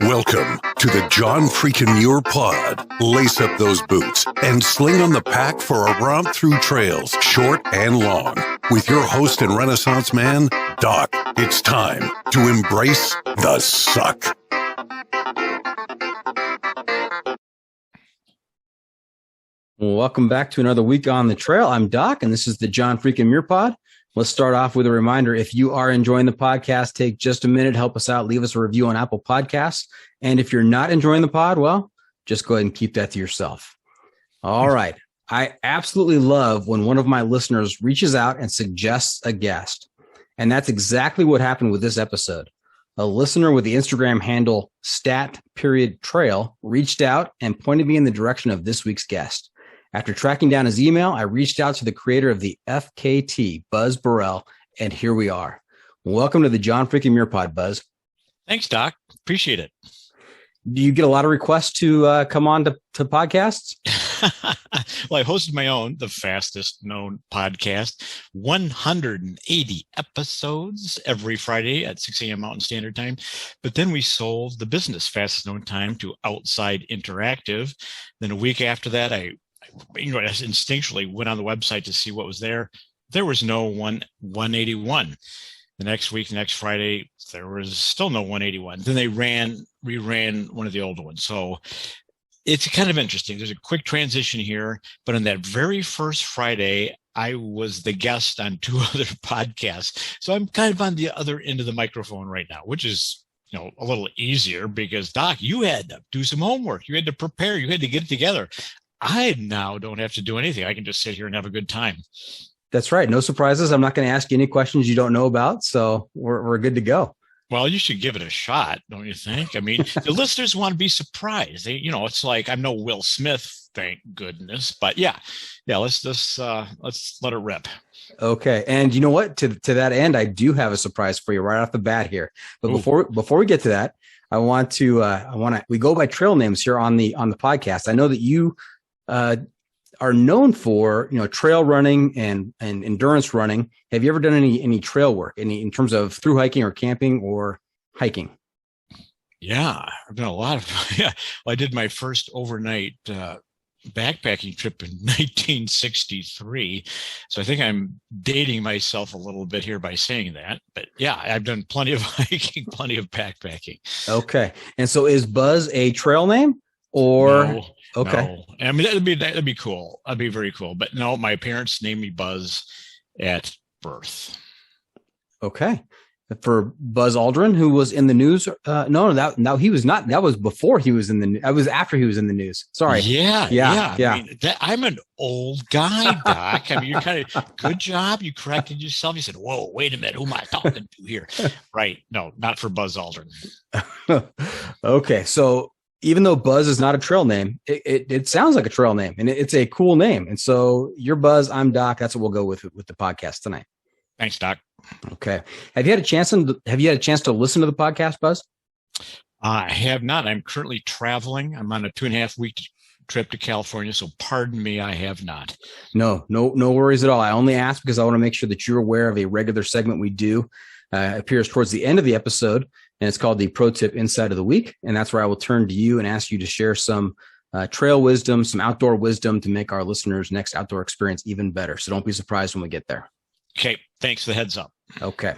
Welcome to the John Freakin' Muir Pod. Lace up those boots and sling on the pack for a romp through trails, short and long. With your host and Renaissance man, Doc. It's time to embrace the suck. Welcome back to another week on the trail. I'm Doc, and this is the John Freakin' Muir Pod. Let's start off with a reminder. If you are enjoying the podcast, take just a minute, help us out, leave us a review on Apple Podcasts. And if you're not enjoying the pod, well, just go ahead and keep that to yourself. All right. I absolutely love when one of my listeners reaches out and suggests a guest. And that's exactly what happened with this episode. A listener with the Instagram handle stat.trail reached out and pointed me in the direction of this week's guest. After tracking down his email, I reached out to the creator of the FKT, Buzz Burrell, and here we are. Welcome to the John Freakin' Muir Pod, Buzz. Thanks, Doc. Appreciate it. Do you get a lot of requests to come on to podcasts? Well, I hosted my own, the fastest known podcast, 180 episodes every Friday at 6 a.m. Mountain Standard Time. But then we sold the business fastest known time to Outside Interactive. Then a week after that, I instinctually went on the website to see what was there. There was no 181. The next week, next Friday, there was still no 181. Then they reran one of the old ones. So it's kind of interesting. There's a quick transition here, but on that very first Friday, I was the guest on two other podcasts. So I'm kind of on the other end of the microphone right now, which is, a little easier because, Doc, you had to do some homework. You had to prepare. You had to get it together. I now don't have to do anything. I can just sit here and have a good time. That's right. No surprises. I'm not going to ask you any questions you don't know about. So we're good to go. Well, you should give it a shot, don't you think? I mean, the listeners want to be surprised. They, it's like, I'm no Will Smith, thank goodness. But yeah, let's let it rip. Okay. And you know what? To that end, I do have a surprise for you right off the bat here. But before we get to that, we go by trail names here on the podcast. I know that you are known for, trail running and endurance running. Have you ever done any trail work, in terms of through hiking or camping or hiking? Yeah, I've done a lot of, Well, I did my first overnight backpacking trip in 1963. So I think I'm dating myself a little bit here by saying that. But yeah, I've done plenty of hiking, plenty of backpacking. Okay. And so is Buzz a trail name or? No. Okay. No. I mean, that'd be cool. That'd be very cool. But no, my parents named me Buzz at birth. Okay. For Buzz Aldrin, who was in the news. No, he was not. That was before he was in the. That was after he was in the news. Sorry. Yeah. I mean, I'm an old guy, Doc. I mean, you're kind of good job. You corrected yourself. You said, "Whoa, wait a minute. Who am I talking to here?" Right. No, not for Buzz Aldrin. Okay. So even though Buzz is not a trail name, it sounds like a trail name, and it's a cool name. And so you're Buzz, I'm Doc. That's what we'll go with the podcast tonight. Thanks, Doc. Okay. Have you had a chance to listen to the podcast, Buzz? I have not. I'm currently traveling. I'm on a 2.5 week trip to California. So pardon me, I have not. No worries at all. I only ask because I want to make sure that you're aware of a regular segment we do. Appears towards the end of the episode, and it's called the Pro Tip Insight of the Week. And that's where I will turn to you and ask you to share some trail wisdom, some outdoor wisdom to make our listeners' next outdoor experience even better. So don't be surprised when we get there. Okay. Thanks for the heads up. Okay.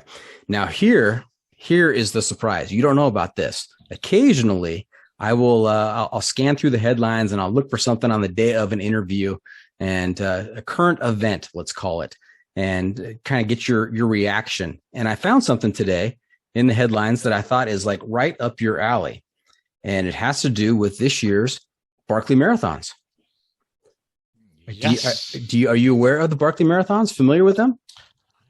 Now here is the surprise. You don't know about this. Occasionally I will, I'll scan through the headlines and I'll look for something on the day of an interview and a current event, let's call it, and kind of get your reaction. And I found something today in the headlines that I thought is like right up your alley. And it has to do with this year's Barkley Marathons. Yes. Are you aware of the Barkley Marathons? Familiar with them?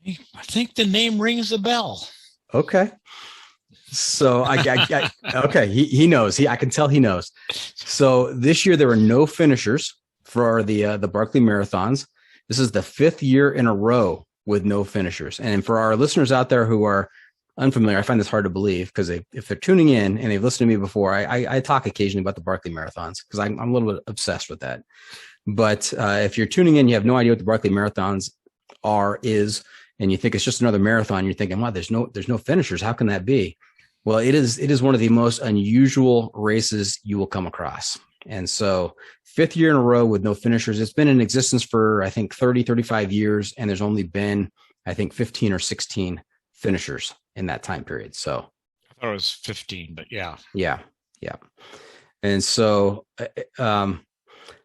I think the name rings a bell. Okay. So okay. He knows. I can tell he knows. So this year there were no finishers for the Barkley Marathons. This is the 5th year in a row with no finishers. And for our listeners out there who are unfamiliar, I find this hard to believe because if they're tuning in and they've listened to me before, I talk occasionally about the Barkley Marathons because I'm a little bit obsessed with that. But if you're tuning in, you have no idea what the Barkley Marathons is, and you think it's just another marathon, you're thinking, wow, there's no finishers. How can that be? Well, it is one of the most unusual races you will come across. And so 5th year in a row with no finishers. It's been in existence for, I think, 30, 35 years. And there's only been, I think, 15 or 16 finishers in that time period. So I thought it was 15, but yeah. Yeah. And so,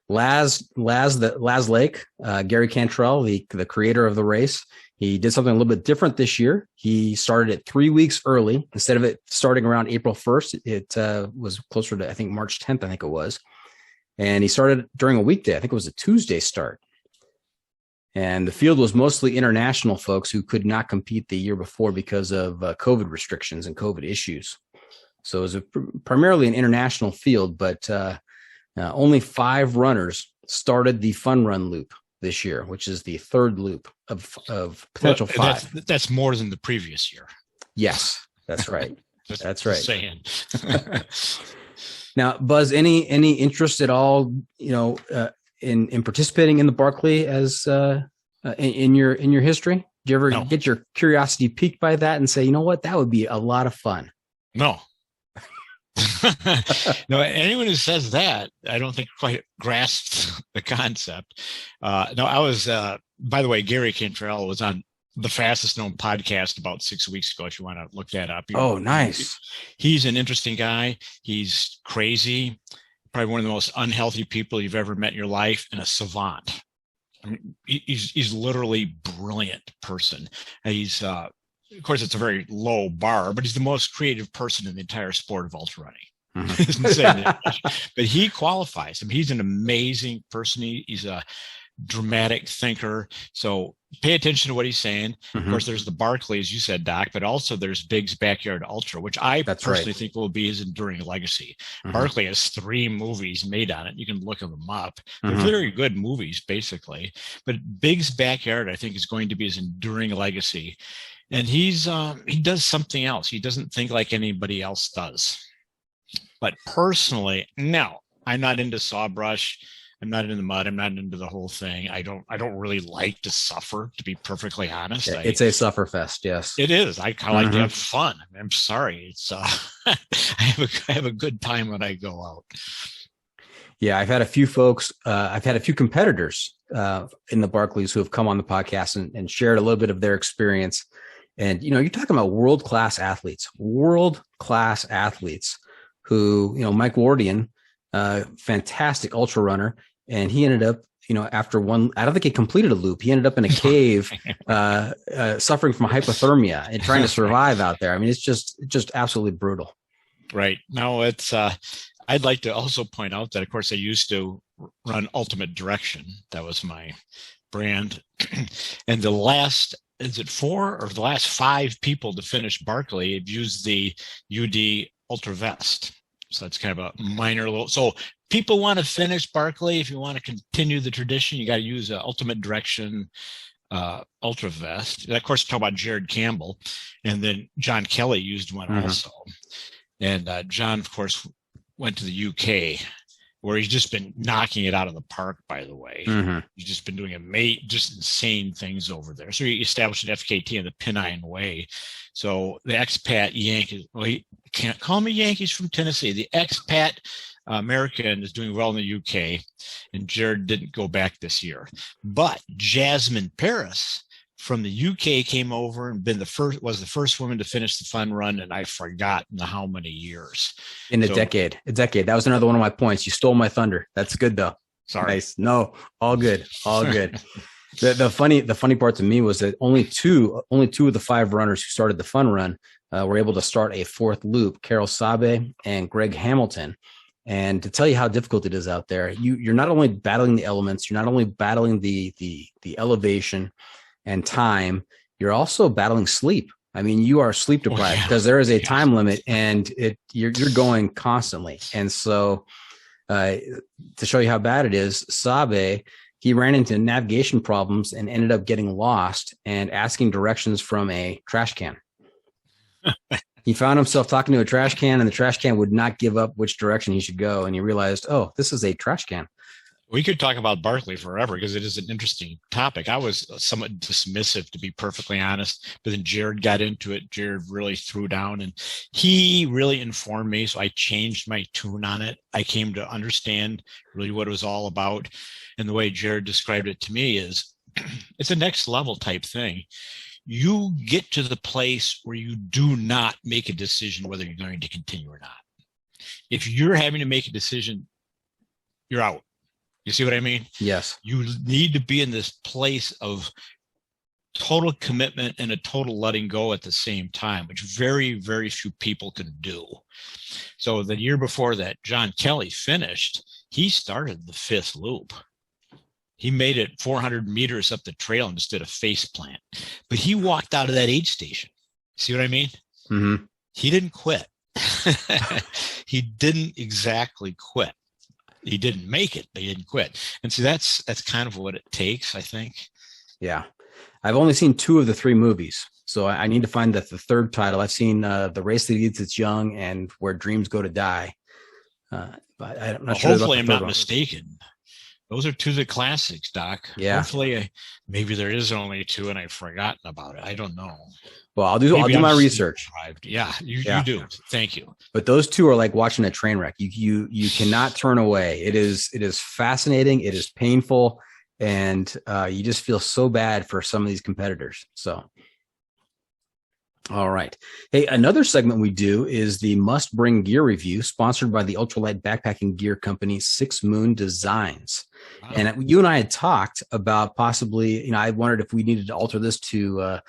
Laz Lake, Gary Cantrell, the creator of the race, he did something a little bit different this year. He started it 3 weeks early. Instead of it starting around April 1st, it was closer to, I think, March 10th, I think it was. And he started during a weekday. I think it was a Tuesday start. And the field was mostly international folks who could not compete the year before because of COVID restrictions and COVID issues. So it was primarily an international field, but only 5 runners started the fun run loop this year, which is the 3rd loop of potential 5. That's more than the previous year. Yes, that's right. That's right. Saying. Now, Buzz, any interest at all, in participating in the Barkley as in your history? Did you ever get your curiosity piqued by that and say, you know what, that would be a lot of fun? No. No, anyone who says that, I don't think quite grasps the concept. No, I was, by the way, Gary Cantrell was on the fastest known podcast about 6 weeks ago, if you want to look that up. Oh, nice. He's an interesting guy. He's crazy, probably one of the most unhealthy people you've ever met in your life, and a savant. I mean, he's literally brilliant person. And he's, of course, it's a very low bar, but he's the most creative person in the entire sport of ultra running. Mm-hmm. But he qualifies. I mean, he's an amazing person. He's a dramatic thinker. So pay attention to what he's saying. Mm-hmm. Of course, there's the Barkleys, you said, Doc, but also there's Big's Backyard Ultra, which I personally think will be his enduring legacy. Mm-hmm. Barkley has 3 movies made on it. You can look them up. They're very good movies, basically. But Big's Backyard, I think, is going to be his enduring legacy. And he does something else. He doesn't think like anybody else does. But personally, no, I'm not into sawbrush. I'm not into the mud. I'm not into the whole thing. I don't really like to suffer, to be perfectly honest. It's a suffer fest. Yes, it is. I kind of like to have fun. I'm sorry. It's I have a good time when I go out. Yeah, I've had a few folks. I've had a few competitors in the Barkleys who have come on the podcast and shared a little bit of their experience. And you're talking about world-class athletes who, Mike Wardian, fantastic ultra runner. And he ended up, after one, I don't think he completed a loop. He ended up in a cave, suffering from hypothermia and trying to survive out there. I mean, it's just absolutely brutal. Right. No, it's, I'd like to also point out that, of course, I used to run Ultimate Direction. That was my brand. And the last 4 or the last 5 people to finish Barkley have used the UD Ultra Vest. So that's kind of a minor little. So people want to finish Barkley. If you want to continue the tradition, you got to use an Ultimate Direction Ultra Vest. And of course, talk about Jared Campbell, and then John Kelly used one also. And John, of course, went to the UK, where he's just been knocking it out of the park. By the way, he's just been doing just insane things over there. So he established an FKT in the Pennine Way. So the expat Yankees, well, you can't call me Yankees from Tennessee. The expat American is doing well in the UK, and Jared didn't go back this year. But Jasmine Paris from the UK came over and was the first woman to finish the fun run, and I've forgotten how many years. In a decade. That was another one of my points. You stole my thunder. That's good though. Sorry. Nice. No, all good. The funny part to me was that only two of the 5 runners who started the fun run were able to start a 4th loop, Carol Sabe and Greg Hamilton. And to tell you how difficult it is out there, you're not only battling the elements, you're not only battling the elevation and time, you're also battling sleep. I mean, you are sleep deprived because there is a time limit, and you're going constantly. And so to show you how bad it is, Sabe, he ran into navigation problems and ended up getting lost and asking directions from a trash can. He found himself talking to a trash can, and the trash can would not give up which direction he should go. And he realized, oh, this is a trash can. We could talk about Barkley forever because it is an interesting topic. I was somewhat dismissive, to be perfectly honest, but then Jared got into it. Jared really threw down, and he really informed me. So I changed my tune on it. I came to understand really what it was all about. And the way Jared described it to me is it's a next level type thing. You get to the place where you do not make a decision whether you're going to continue or not. If you're having to make a decision, you're out. You see what I mean? Yes. You need to be in this place of total commitment and a total letting go at the same time, which very, very few people can do. So the year before that, John Kelly finished, he started the 5th loop. He made it 400 meters up the trail and just did a face plant. But he walked out of that aid station. See what I mean? Mm-hmm. He didn't quit. He didn't exactly quit. He didn't make it, but he didn't quit. And so that's kind of what it takes, I think. Yeah. I've only seen 2 of the 3 movies. So I need to find the third title. I've seen The Race That Eats Its Young and Where Dreams Go to Die. But I'm not sure. Hopefully I'm not mistaken. Those are 2 of the classics, Doc. Yeah. Hopefully maybe there is only 2 and I've forgotten about it. I don't know. Well, I'll do my research. Yeah, you do. Thank you. But those 2 are like watching a train wreck. You cannot turn away. It is fascinating. It is painful, and you just feel so bad for some of these competitors. So, all right. Hey, another segment we do is the Must Bring Gear Review, sponsored by the ultralight backpacking gear company 6 Moon Designs. Wow. And you and I had talked about possibly, I wondered if we needed to alter this to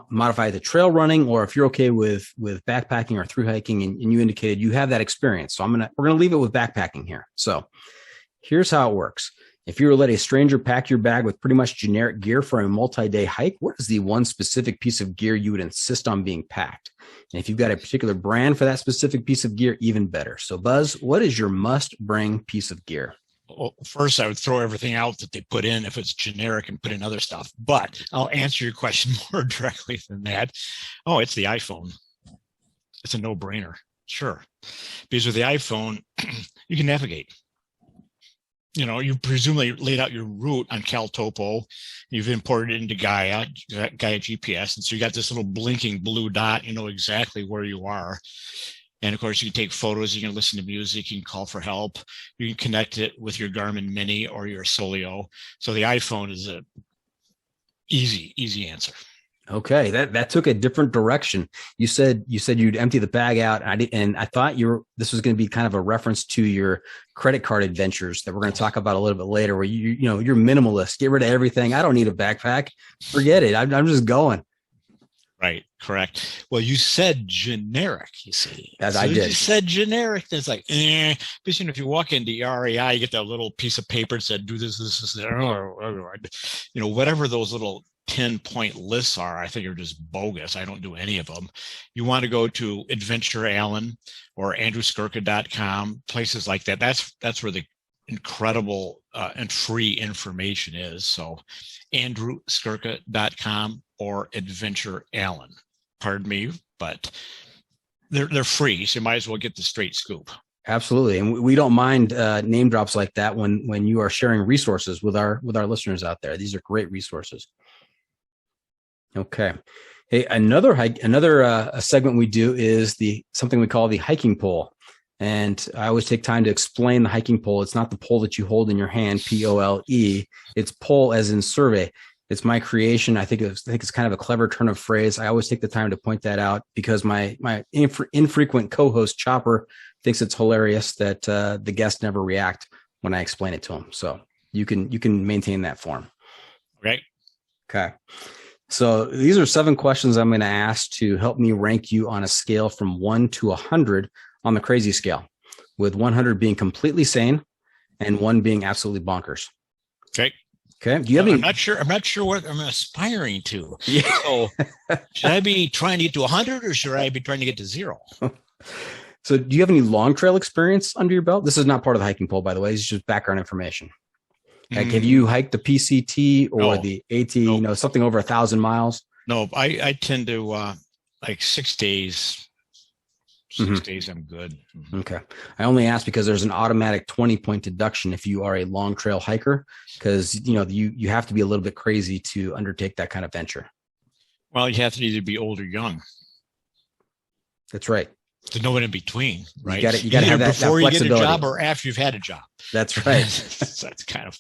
modify the trail running, or if you're okay with backpacking or through hiking, and you indicated you have that experience. So we're gonna leave it with backpacking here. So here's how it works. If you were to let a stranger pack your bag with pretty much generic gear for a multi-day hike, what is the one specific piece of gear you would insist on being packed? And if you've got a particular brand for that specific piece of gear, even better. So Buzz, what is your must-bring piece of gear? Well, first, I would throw everything out that they put in if it's generic and put in other stuff. But I'll answer your question more directly than that. Oh, it's the iPhone. It's a no-brainer. Sure. Because with the iPhone, you can navigate. You presumably laid out your route on CalTopo. You've imported it into Gaia GPS. And so you got this little blinking blue dot. You know exactly where you are. And of course, you can take photos, you can listen to music, you can call for help, you can connect it with your Garmin Mini or your Solio. So the iPhone is a easy answer. Okay, that took a different direction. You said you'd empty the bag out, and I thought this was going to be kind of a reference to your credit card adventures that we're going to talk about a little bit later, where you're minimalist, get rid of everything. I don't need a backpack, forget it. I'm just going. Right. Correct. Well, you said generic, you see. As I did. You said generic. It's like, because, if you walk into REI, you get that little piece of paper that said, do this, whatever those little 10-point lists are, I think are just bogus. I don't do any of them. You want to go to Adventure Allen or AndrewSkurka.com, places like that. That's where the incredible and free information is. So AndrewSkurka.com or Adventure Allen. Pardon me, but they're free, so you might as well get the straight scoop. Absolutely, and we don't mind name drops like that when you are sharing resources with our listeners out there. These are great resources. Okay, hey, another segment we do is something we call the hiking pole, and I always take time to explain the hiking pole. It's not the pole that you hold in your hand, POLE. It's pole as in survey. It's my creation. I think it's kind of a clever turn of phrase. I always take the time to point that out because my infrequent co-host Chopper thinks it's hilarious that the guests never react when I explain it to him. So you can maintain that form. Right. Okay. So these are 7 questions I'm going to ask to help me rank you on a scale from 1 to 100 on the crazy scale, with 100 being completely sane and 1 being absolutely bonkers. Okay. Okay. Do you have any? I'm not sure what I'm aspiring to. Yeah. So should I be trying to get to 100 or should I be trying to get to 0? So do you have any long trail experience under your belt? This is not part of the hiking pole, by the way. It's just background information. Like, have you hiked the PCT or the AT, something over 1,000 miles? No, I tend to like 6 days 6 days, I'm good. Okay. I only asked because there's an automatic 20-point deduction if you are a long trail hiker, because, you have to be a little bit crazy to undertake that kind of venture. Well, you have to either be old or young. That's right. There's no one in between, right? You got to have that before you get a flexibility. job or after you've had a job. That's right. That's kind of.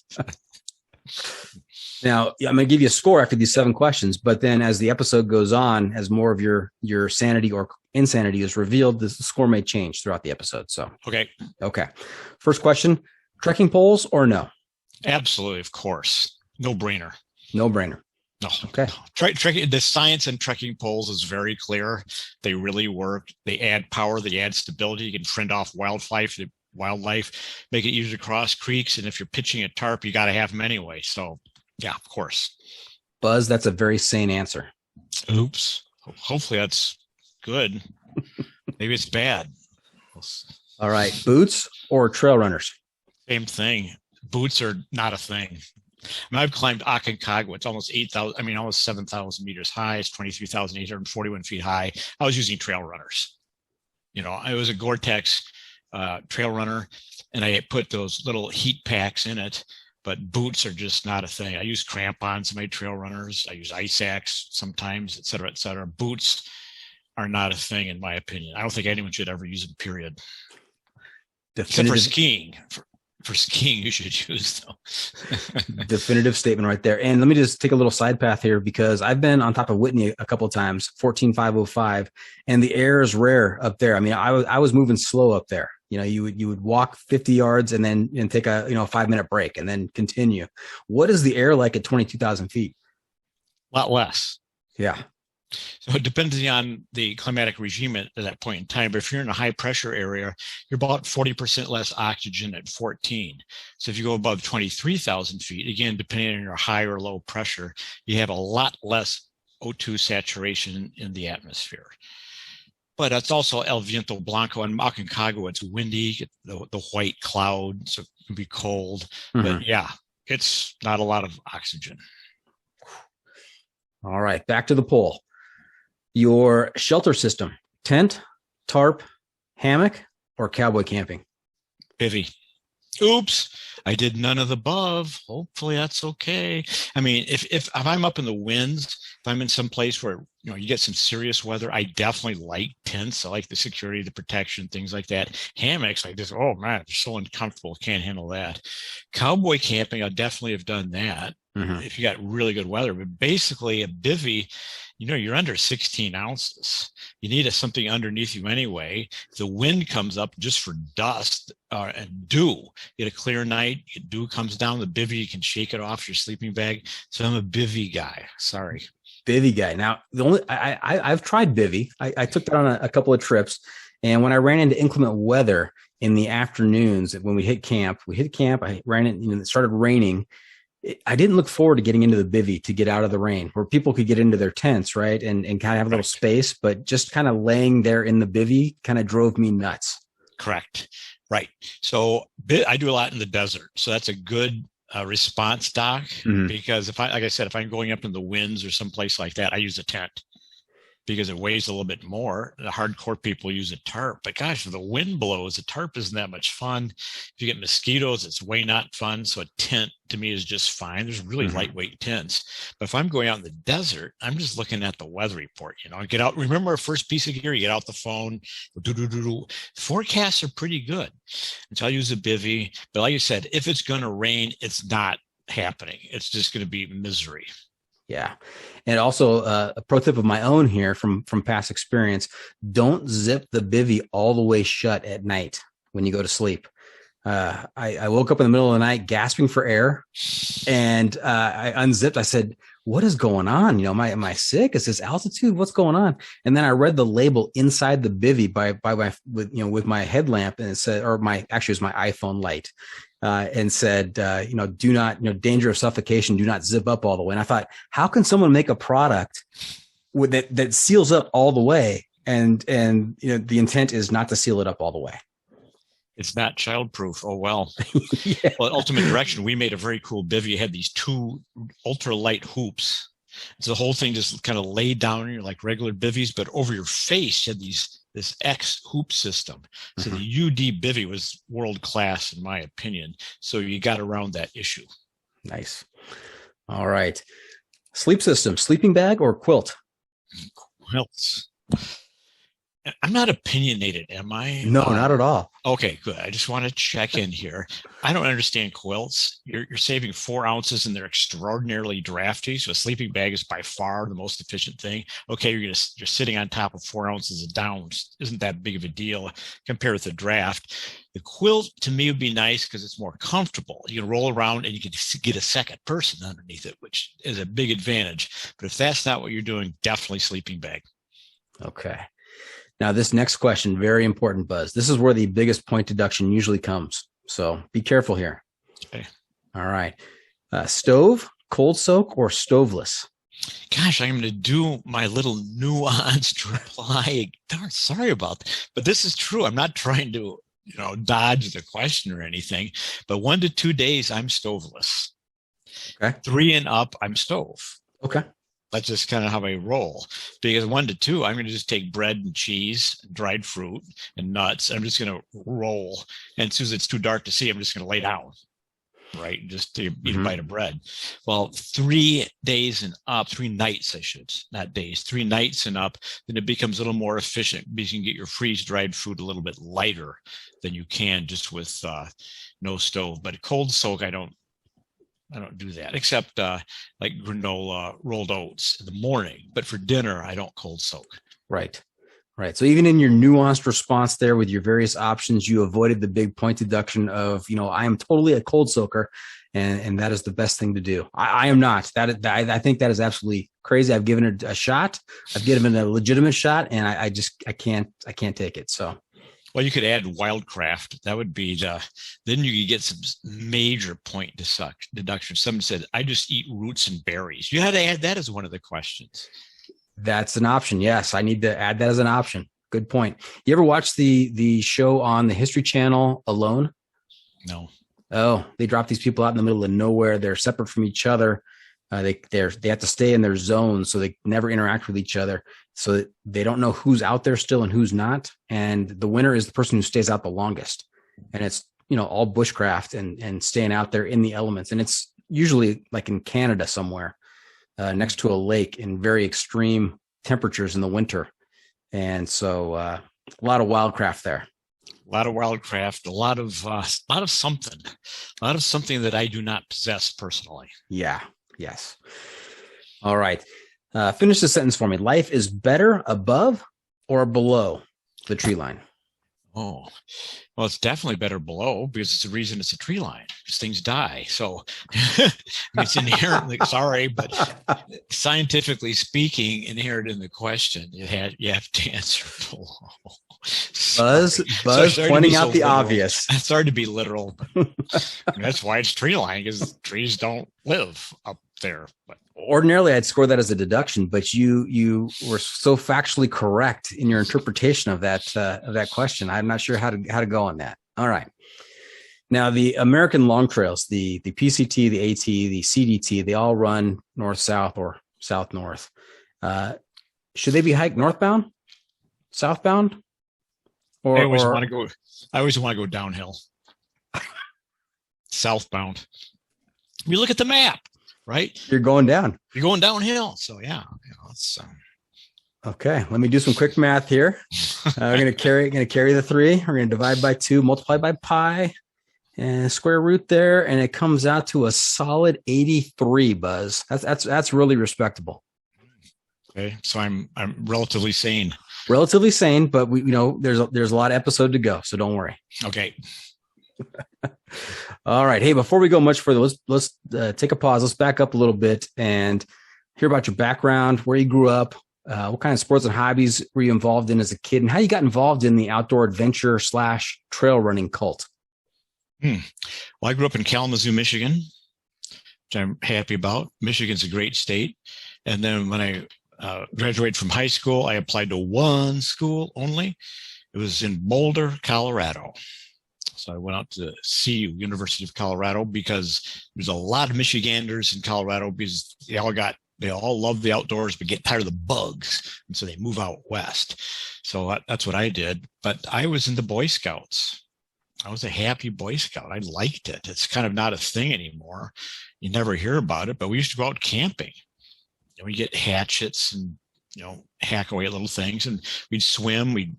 Now, I'm going to give you a score after these 7 questions, but then as the episode goes on, as more of your sanity or insanity is revealed, the score may change throughout the episode. So, okay. First question, trekking poles or no? Absolutely, of course. No brainer. No brainer. No. Okay. The science in trekking poles is very clear. They really work. They add power. They add stability. You can fend off wildlife, make it easier to cross creeks. And if you're pitching a tarp, you got to have them anyway. So, yeah, of course. Buzz, that's a very sane answer. Oops. Hopefully that's good. Maybe it's bad. All right. Boots or trail runners? Same thing. Boots are not a thing. I mean, I've climbed Aconcagua. It's almost 8,000, almost 7,000 meters high. It's 23,841 feet high. I was using trail runners. I was a Gore-Tex trail runner, and I put those little heat packs in it, but boots are just not a thing. I use crampons in my trail runners. I use ice axe sometimes, et cetera, et cetera. Boots are not a thing, in my opinion. I don't think anyone should ever use them, period. Except for skiing. For skiing, you should use them. Definitive statement right there. And let me just take a little side path here, because I've been on top of Whitney a couple of times, 14,505, and the air is rare up there. I mean, I was moving slow up there. You would walk 50 yards and then take a 5-minute break and then continue. What is the air like at 22,000 feet? A lot less. Yeah. So it depends on the climatic regime at that point in time. But if you're in a high pressure area, you're about 40% less oxygen at 14. So if you go above 23,000 feet, again, depending on your high or low pressure, you have a lot less O2 saturation in the atmosphere. But it's also El Viento Blanco and Aconcagua. It's windy, the white cloud, so it can be cold. Mm-hmm. But yeah, it's not a lot of oxygen. All right, back to the poll. Your shelter system, tent, tarp, hammock, or cowboy camping? Bivy. Oops, I did none of the above. Hopefully that's okay. I mean, if I'm up in the winds, if I'm in some place where you get some serious weather, I definitely like tents. I like the security, the protection, things like that. Hammocks, I just, oh man, they're so uncomfortable. Can't handle that. Cowboy camping, I definitely have done that. Mm-hmm. If you got really good weather. But basically a bivy, you're under 16 ounces. You need something underneath you anyway. If the wind comes up just for dust and dew, you get a clear night, dew comes down, the bivy, you can shake it off your sleeping bag. So I'm a bivy guy. Sorry. Bivy guy. Now, I've tried bivy. I took that on a couple of trips. And when I ran into inclement weather in the afternoons, when we hit camp, I ran it, it started raining. I didn't look forward to getting into the bivy to get out of the rain, where people could get into their tents, right? And kind of have a little space, but just kind of laying there in the bivy kind of drove me nuts. Correct. Right. So I do a lot in the desert. So that's a good response, Doc, because if I'm going up in the winds or someplace like that, I use a tent because it weighs a little bit more. The hardcore people use a tarp, but gosh, if the wind blows, a tarp isn't that much fun. If you get mosquitoes, it's way not fun. So a tent to me is just fine. There's really lightweight tents. But if I'm going out in the desert, I'm just looking at the weather report, get out. Remember our first piece of gear, you get out the phone, forecasts are pretty good. And so I use a bivy, but like you said, if it's going to rain, it's not happening. It's just going to be misery. Yeah. And also a pro tip of my own here from past experience, don't zip the bivy all the way shut at night when you go to sleep. I woke up in the middle of the night gasping for air, and I unzipped. I said, what is going on? Am I sick? Is this altitude? What's going on? And then I read the label inside the bivy with my headlamp, and it said, it was my iPhone light. And said, do not, danger of suffocation, do not zip up all the way. And I thought, how can someone make a product that seals up all the way? And the intent is not to seal it up all the way. It's not childproof. Oh, well. Yeah. Well, at Ultimate Direction, we made a very cool bivy. It had these 2 ultralight hoops. So the whole thing just kind of laid down on you like regular bivvies, but over your face, you had these this X hoop system. So Mhm. the UD Bivy was world class, in my opinion. So you got around that issue. Nice. All right. Sleep system, sleeping bag or quilt? Quilts. I'm not opinionated, am I? No, not at all. Okay, good. I just want to check in here. I don't understand quilts. You're saving 4 ounces and they're extraordinarily drafty. So a sleeping bag is by far the most efficient thing. Okay, you're sitting on top of 4 ounces of down. Isn't that big of a deal compared with the draft? The quilt to me would be nice because it's more comfortable. You can roll around and you can get a second person underneath it, which is a big advantage. But if that's not what you're doing, definitely sleeping bag. Okay. Now, this next question, very important, Buzz. This is where the biggest point deduction usually comes. So be careful here. Okay. All right. Stove, cold soak, or stoveless? Gosh, I'm going to do my little nuanced reply. Darn, sorry about that. But this is true. I'm not trying to, dodge the question or anything. But 1 to 2 days, I'm stoveless. Okay. 3 and up, I'm stove. Okay. That's just kind of how I roll. Because 1 to 2, I'm going to just take bread and cheese, dried fruit, and nuts. I'm just going to roll. And as soon as it's too dark to see, I'm just going to lay down, right? Just to eat a bite of bread. Well, 3 days and up, 3 nights, not days, 3 nights and up, then it becomes a little more efficient because you can get your freeze-dried food a little bit lighter than you can just with no stove. But cold soak, I don't do that, except like granola, rolled oats in the morning. But for dinner, I don't cold soak. Right. So even in your nuanced response there with your various options, you avoided the big point deduction of, I am totally a cold soaker, and that is the best thing to do. I am not. I think that is absolutely crazy. I've given it a shot. I've given it a legitimate shot, and I can't take it. So. Well, you could add wildcraft. That would be then you could get some major point deduction. Someone said, I just eat roots and berries. You had to add that as one of the questions. That's an option. Yes, I need to add that as an option. Good point. You ever watch the show on the History Channel, Alone? No. Oh, they drop these people out in the middle of nowhere. They're separate from each other. They have to stay in their zone, so they never interact with each other. So they don't know who's out there still and who's not. And the winner is the person who stays out the longest. And it's, all bushcraft and staying out there in the elements. And it's usually like in Canada somewhere next to a lake in very extreme temperatures in the winter. And so a lot of wildcraft there. A lot of wildcraft, a lot of something that I do not possess personally. Yeah. Yes. All right. Finish the sentence for me. Life is better above or below the tree line? Oh, well, it's definitely better below because it's the reason it's a tree line because things die. So it's inherently, sorry, but scientifically speaking, inherent in the question, you have to answer below. Buzz pointing out the obvious. It's hard to be literal, but that's why it's tree line because trees don't live up there. But ordinarily, I'd score that as a deduction, but you were so factually correct in your interpretation of that question. I'm not sure how to go on that. All right. Now, the American long trails, the PCT, the AT, the CDT, they all run north-south or south-north. Should they be hiked northbound, southbound? I always want to go downhill, southbound. We look at the map, right? You're going down. You're going downhill. So yeah, it's okay. Let me do some quick math here. We're going to carry the 3. We're going to divide by 2, multiply by pi, and square root there, and it comes out to a solid 83. Buzz. That's really respectable. Okay, so I'm relatively sane. Relatively sane, but we there's a lot of episode to go, so don't worry. Okay. All right. Hey, before we go much further, let's take a pause. Let's back up a little bit and hear about your background, where you grew up, what kind of sports and hobbies were you involved in as a kid, and how you got involved in the outdoor adventure / trail running cult. Well, I grew up in Kalamazoo, Michigan, which I'm happy about. Michigan's a great state. And then when I graduated from high school, I applied to one school only. It was in Boulder, Colorado. So I went out to CU, University of Colorado, because there's a lot of Michiganders in Colorado because they all got they all love the outdoors, but get tired of the bugs. And so they move out west. So that's what I did. But I was in the Boy Scouts. I was a happy Boy Scout. I liked it. It's kind of not a thing anymore. You never hear about it, but we used to go out camping. We get hatchets and, hack away at little things, and we'd swim, we'd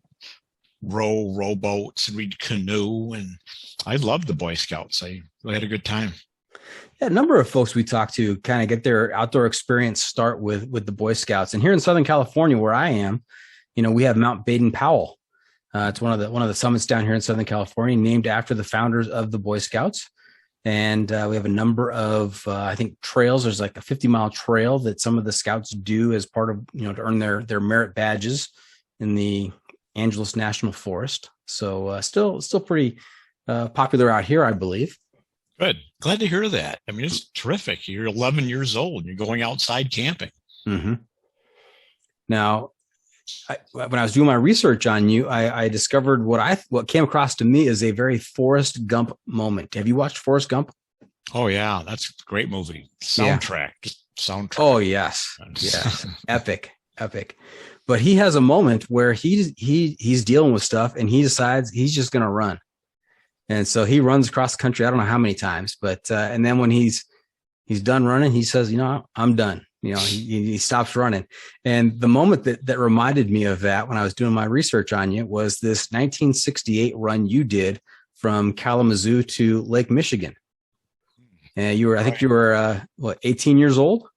row rowboats, and we'd canoe. And I loved the Boy Scouts. I had a good time. Yeah, a number of folks we talk to kind of get their outdoor experience start with the Boy Scouts. And here in Southern California, where I am, we have Mount Baden-Powell. It's one of the summits down here in Southern California, named after the founders of the Boy Scouts. And we have a number of, I think, trails. There's like a 50-mile trail that some of the scouts do as part of, to earn their merit badges in the Angeles National Forest. So still pretty popular out here, I believe. Good. Glad to hear that. I mean, it's terrific. You're 11 years old. You're going outside camping. Mm-hmm. Now, when I was doing my research on you, I discovered what came across to me as a very Forrest Gump moment. Have you watched Forrest Gump? Oh yeah, that's a great movie. Soundtrack, just soundtrack. Oh yes, yeah, epic. But he has a moment where he's dealing with stuff, and he decides he's just going to run, and so he runs across the country. I don't know how many times, but and then when he's done running, he says, I'm done. He stops running. And the moment that reminded me of that when I was doing my research on you was this 1968 run you did from Kalamazoo to Lake Michigan. And I think you were 18 years old?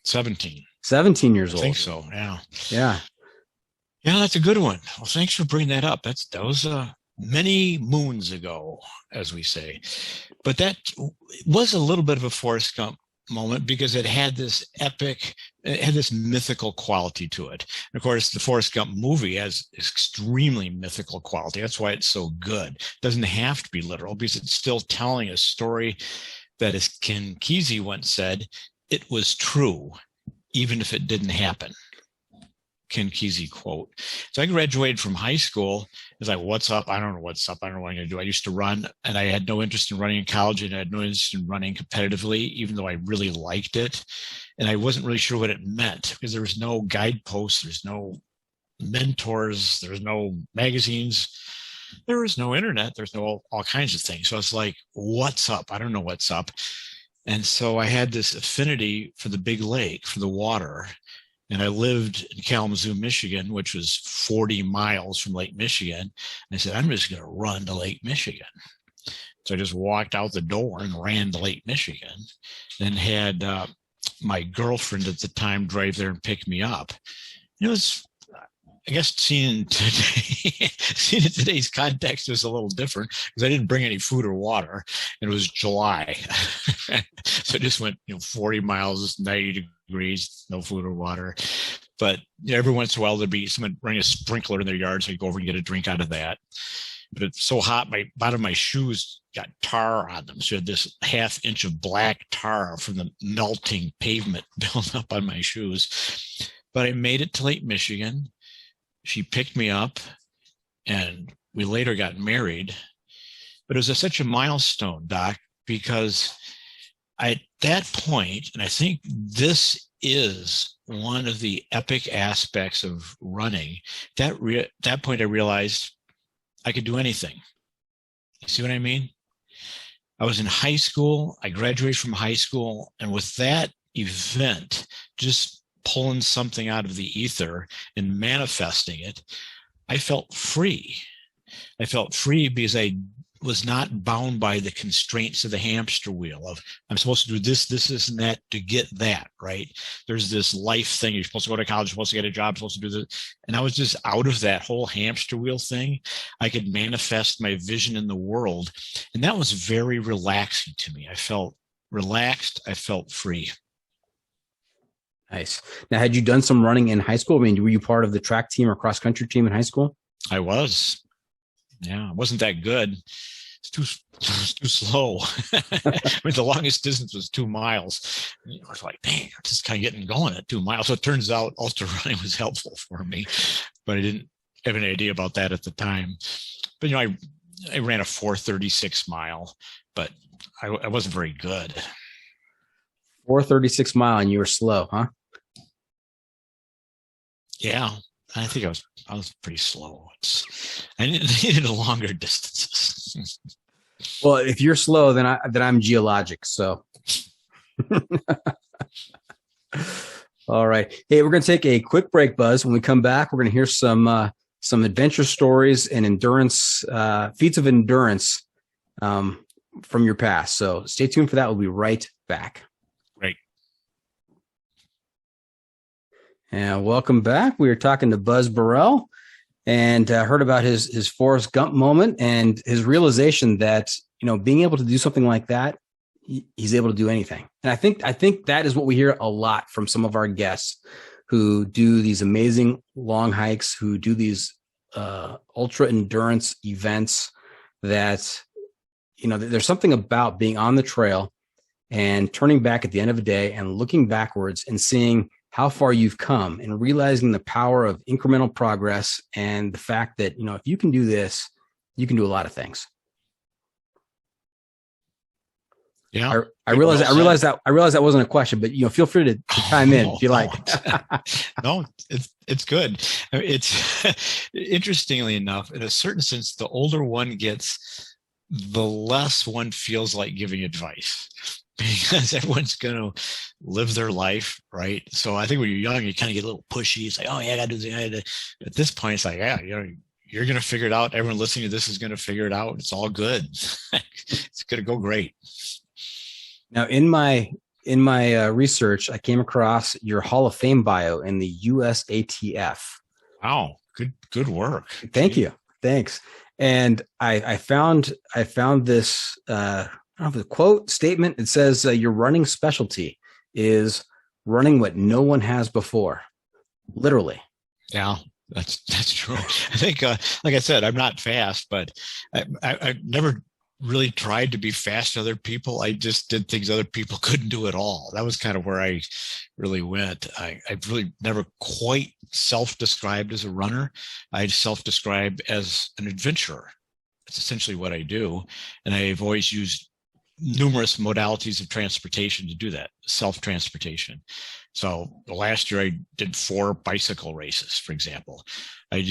17. 17 years old. I think so. Yeah. Yeah. Yeah, that's a good one. Well, thanks for bringing that up. That was many moons ago, as we say. But that was a little bit of a Forrest Gump moment because it had this mythical quality to it. And of course, the Forrest Gump movie has extremely mythical quality. That's why it's so good. It doesn't have to be literal because it's still telling a story that, as Ken Kesey once said, it was true, even if it didn't happen. Ken Kesey quote. So I graduated from high school. It's like, what's up? I don't know what's up. I don't know what I'm going to do. I used to run, and I had no interest in running in college, and I had no interest in running competitively, even though I really liked it. And I wasn't really sure what it meant because there was no guideposts. There's no mentors. There's no magazines. There was no internet. There's no all kinds of things. So it's like, what's up? I don't know what's up. And so I had this affinity for the big lake, for the water. And I lived in Kalamazoo, Michigan, which was 40 miles from Lake Michigan. And I said, I'm just going to run to Lake Michigan. So I just walked out the door and ran to Lake Michigan, then had my girlfriend at the time drive there and pick me up. It was, I guess, seen in today's context was a little different because I didn't bring any food or water. And it was July. So I just went 40 miles, 90 degrees, no food or water. But every once in a while there'd be someone running a sprinkler in their yard, so I'd go over and get a drink out of that. But it's so hot, my bottom of my shoes got tar on them. So I had this half-inch of black tar from the melting pavement built up on my shoes. But I made it to Lake Michigan. She picked me up, and we later got married. But it was such a milestone, Doc, because at that point, and I think this is one of the epic aspects of running, that point I realized I could do anything. You see what I mean? I was in high school. I graduated from high school. And with that event, just pulling something out of the ether and manifesting it, I felt free. I felt free because I was not bound by the constraints of the hamster wheel of I'm supposed to do this, and that to get that, right? There's this life thing. You're supposed to go to college, you're supposed to get a job, you're supposed to do this. And I was just out of that whole hamster wheel thing. I could manifest my vision in the world. And that was very relaxing to me. I felt relaxed. I felt free. Nice. Now, had you done some running in high school? I mean, were you part of the track team or cross country team in high school? I was. Yeah, it wasn't that good. It's too slow. I mean, the longest distance was 2 miles. I was like, dang, I'm just kind of getting going at 2 miles. So it turns out ultra running was helpful for me, but I didn't have any idea about that at the time. But, I ran a 4:36 mile, but I wasn't very good. 4:36 mile, and you were slow, huh? Yeah, I think I was pretty slow. I needed a longer distances. Well, if you're slow, then I'm geologic. So, all right. Hey, we're going to take a quick break, Buzz. When we come back, we're going to hear some adventure stories and endurance feats of endurance from your past. So, stay tuned for that. We'll be right back. Great. And welcome back. We were talking to Buzz Burrell and heard about his Forrest Gump moment and his realization that, being able to do something like that, he's able to do anything. And I think that is what we hear a lot from some of our guests who do these amazing long hikes, who do these ultra endurance events, that, there's something about being on the trail and turning back at the end of the day and looking backwards and seeing how far you've come and realizing the power of incremental progress and the fact that, if you can do this, you can do a lot of things. Yeah. I realize that wasn't a question, but feel free to chime in if you like. No, it's good. It's interestingly enough, in a certain sense, the older one gets, the less one feels like giving advice, because everyone's going to live their life, right? So I think when you're young, you kind of get a little pushy. It's like, oh yeah, I got to do this. At this point, it's like, yeah, you're going to figure it out. Everyone listening to this is going to figure it out. It's all good. It's going to go great. Now, in my research, I came across your Hall of Fame bio in the USATF. Wow, good work. Thank you. Thanks. And I found this I don't know, the quote statement. It says your running specialty is running what no one has before. Literally. Yeah, that's true. I think, like I said, I'm not fast, but I never really tried to be fast to other people. I just did things other people couldn't do at all. That was kind of where I really went. I really never quite self-described as a runner. I self-describe as an adventurer. It's essentially what I do. And I've always used numerous modalities of transportation to do that, self-transportation. So the last year I did 4 bicycle races, for example. I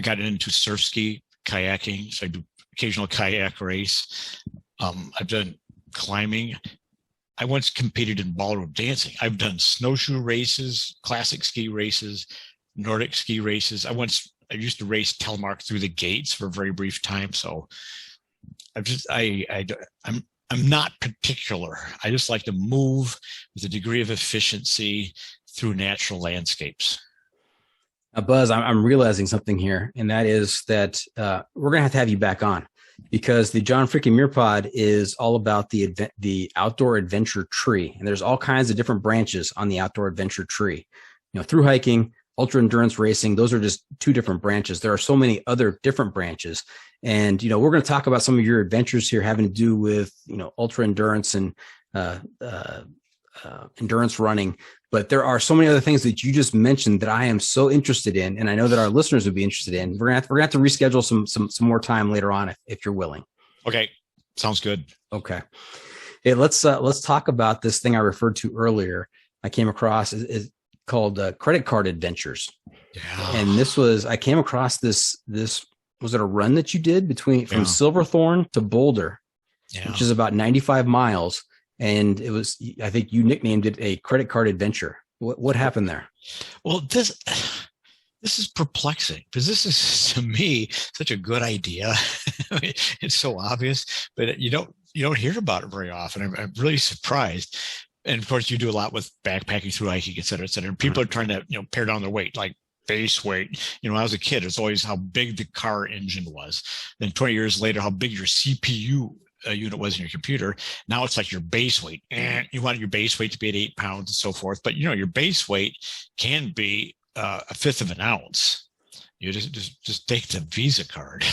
got into surf ski, kayaking. So I do occasional kayak race. I've done climbing. I once competed in ballroom dancing. I've done snowshoe races, classic ski races, Nordic ski races. I used to race telemark through the gates for a very brief time. So I'm not particular. I just like to move with a degree of efficiency through natural landscapes. Buzz, I'm realizing something here, and that is that we're going to have you back on, because the John Freaking Muir Pod is all about the outdoor adventure tree. And there's all kinds of different branches on the outdoor adventure tree. Through hiking, ultra endurance racing, those are just 2 different branches. There are so many other different branches. And, we're going to talk about some of your adventures here having to do with, ultra endurance and endurance running. But there are so many other things that you just mentioned that I am so interested in, and I know that our listeners would be interested in. We're gonna have to reschedule some more time later on if you're willing. Okay, sounds good. Okay, hey, let's talk about this thing I referred to earlier. I came across is called credit card adventures. Yeah, and I came across this. Was it a run that you did from Silverthorne to Boulder, which is about 95 miles? And it was, I think you nicknamed it a credit card adventure. What happened there? Well, this is perplexing, because this is, to me, such a good idea. I mean, it's so obvious, but you don't hear about it very often. I'm really surprised. And of course, you do a lot with backpacking, through hiking, et cetera, et cetera. And people are trying to pare down their weight, like base weight. When I was a kid, it's always how big the car engine was. Then 20 years later, how big your CPU unit was in your computer. Now it's like your base weight. And you want your base weight to be at 8 pounds and so forth. But your base weight can be a 1/5 of an ounce. You just take the Visa card.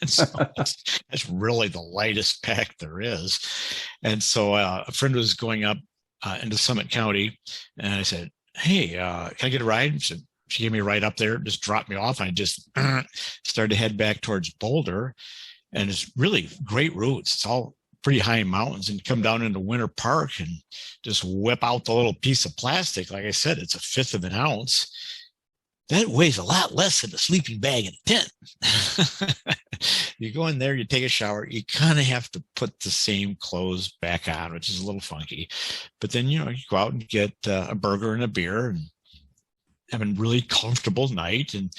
So that's really the lightest pack there is. And so a friend was going up into Summit County, and I said, "Hey, can I get a ride?" She gave me a ride up there, just dropped me off. And I just started to head back towards Boulder. And it's really great routes. It's all pretty high mountains and come down into Winter Park and just whip out the little piece of plastic. Like I said, it's 1/5 of an ounce. That weighs a lot less than a sleeping bag in a tent. You go in there, you take a shower, you kind of have to put the same clothes back on, which is a little funky. But then, you go out and get a burger and a beer and have a really comfortable night and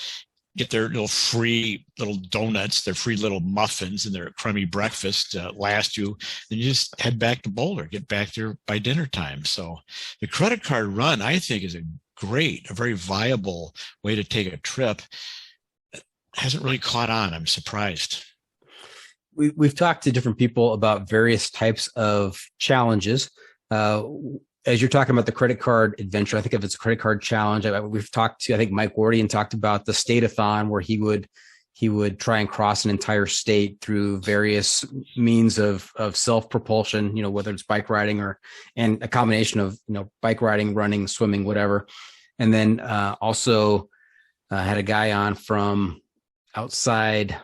get their little free little donuts, their free little muffins and their crummy breakfast last you. Then you just head back to Boulder, get back there by dinner time. So the credit card run, I think, is a very viable way to take a trip. It hasn't really caught on. I'm surprised. We've talked to different people about various types of challenges. As you're talking about the credit card adventure, I think if it's a credit card challenge, we've talked to, I think Mike Wardian talked about the state-a-thon, where he would try and cross an entire state through various means of self-propulsion, whether it's bike riding and a combination of, bike riding, running, swimming, whatever. And then also had a guy on from outside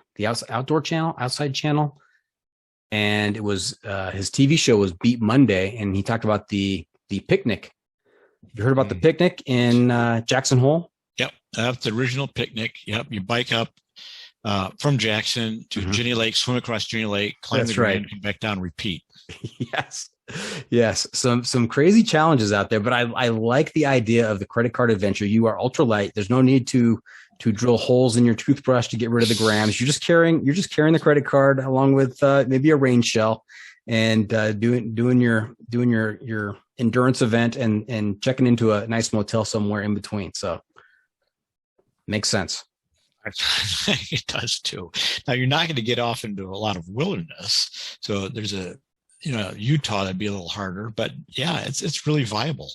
channel. And it was his TV show was Beat Monday. And he talked about the picnic. You heard about the picnic in Jackson Hole? Yep. That's the original picnic. Yep. You bike up from Jackson to Jenny Lake, swim across Jenny Lake, climb the Grand, come back down, repeat. Yes. Some crazy challenges out there, but I like the idea of the credit card adventure. You are ultralight. There's no need to drill holes in your toothbrush to get rid of the grams. You're just carrying the credit card along with maybe a rain shell and doing your endurance event and checking into a nice motel somewhere in between. So makes sense. It does too. Now you're not going to get off into a lot of wilderness. So there's Utah, that'd be a little harder, but yeah, it's really viable.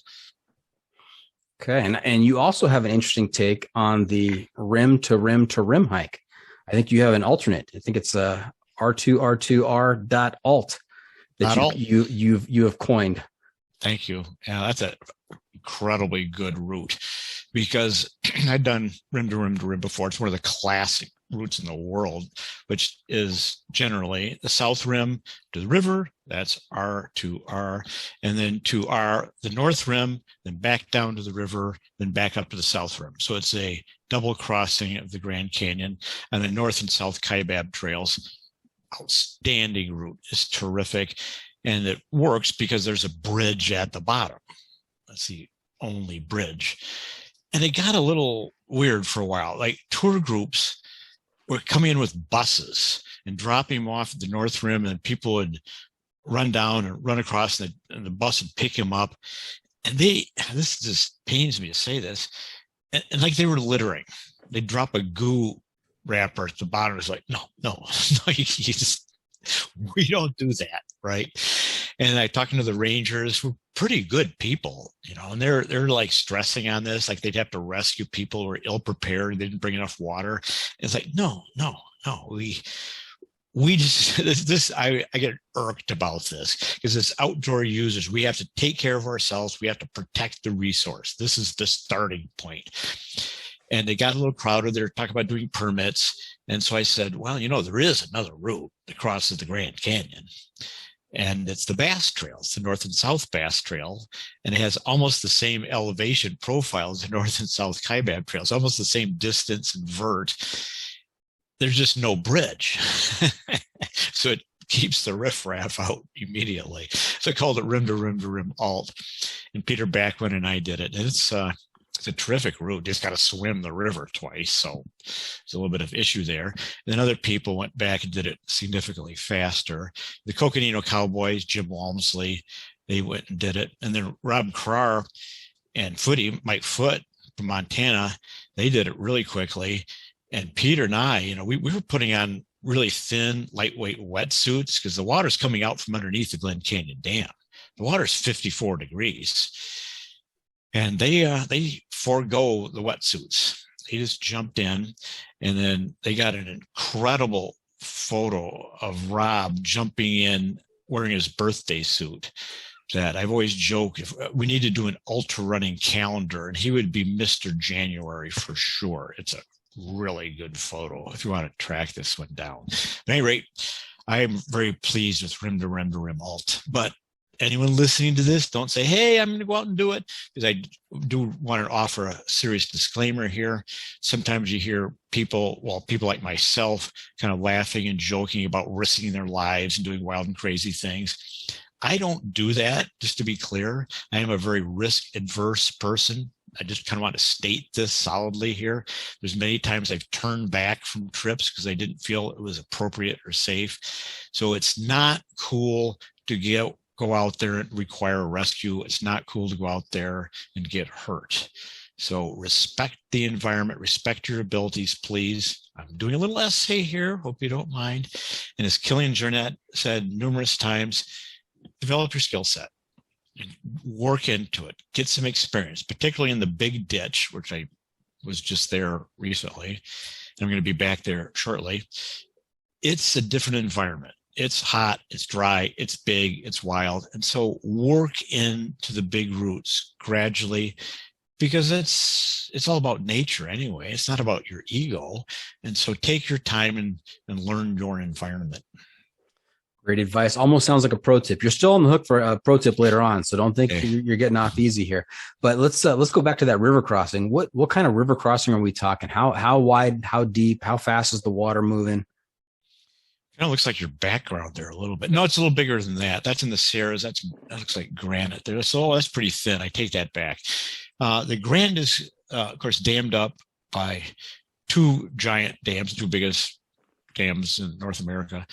Okay. And you also have an interesting take on the rim to rim to rim hike. I think you have an alternate. I think it's R2R2R.alt that you have coined. Thank you. Yeah, that's an incredibly good route because I've done rim to rim to rim before. It's one of the classic routes in the world, which is generally the south rim to the river. That's R to R, and then to R, the north rim, then back down to the river, then back up to the south rim. So it's a double crossing of the Grand Canyon and the north and south Kaibab trails. Outstanding route. It's terrific. And it works because there's a bridge at the bottom. That's the only bridge. And it got a little weird for a while. Like tour groups were coming in with buses and dropping them off at the north rim, and people would run down and run across, and the bus would pick them up. And this just pains me to say this, and like they were littering. They'd drop a goo wrapper at the bottom. It's like, no, we don't do that, right? And I talking to the rangers, who were pretty good people, and they're like stressing on this, like they'd have to rescue people who were ill prepared, they didn't bring enough water. It's like, no, we just this I get irked about this because as outdoor users, we have to take care of ourselves. We have to protect the resource. This is the starting point. And they got a little crowded. They were talking about doing permits. And so I said, well, there is another route that crosses the Grand Canyon. And it's the Bass Trail. It's the North and South Bass Trail. And it has almost the same elevation profile as the North and South Kaibab Trails, almost the same distance and vert. There's just no bridge. So it keeps the riffraff out immediately. So I called it rim to rim to rim alt. And Peter Backman and I did it. And it's a terrific route. Just got to swim the river twice. So there's a little bit of issue there. And then other people went back and did it significantly faster. The Coconino Cowboys, Jim Walmsley, they went and did it. And then Rob Carr and Mike Foote from Montana, they did it really quickly. And Peter and I, we were putting on really thin, lightweight wetsuits because the water's coming out from underneath the Glen Canyon Dam. The water's 54 degrees. And they forego the wetsuits. They just jumped in, and then they got an incredible photo of Rob jumping in wearing his birthday suit. That I've always joked, if we need to do an ultra running calendar, and he would be Mr. January for sure. It's a really good photo if you want to track this one down. At any rate, I'm very pleased with rim to rim to rim alt. But anyone listening to this, don't say, hey, I'm going to go out and do it, because I do want to offer a serious disclaimer here. Sometimes you hear people like myself kind of laughing and joking about risking their lives and doing wild and crazy things. I don't do that, just to be clear. I am a very risk adverse person. I just kind of want to state this solidly here. There's many times I've turned back from trips because I didn't feel it was appropriate or safe. So it's not cool to go out there and require a rescue. It's not cool to go out there and get hurt. So respect the environment, respect your abilities, please. I'm doing a little essay here, hope you don't mind. And as Killian Jornet said numerous times, develop your skill set. Work into it, get some experience, particularly in the big ditch, which I was just there recently. And I'm going to be back there shortly. It's a different environment. It's hot, it's dry, it's big, it's wild. And so work into the big routes gradually, because it's all about nature anyway. It's not about your ego. And so take your time and learn your environment. Great advice. Almost sounds like a pro tip. You're still on the hook for a pro tip later on, so don't think you're getting off easy here. But let's go back to that river crossing. What kind of river crossing are we talking? How wide? How deep? How fast is the water moving? Kind of looks like your background there a little bit. No, it's a little bigger than that. That's in the Sierras. That looks like granite there. So that's pretty thin. I take that back. The Grand is, of course, dammed up by two giant dams, two biggest dams in North America.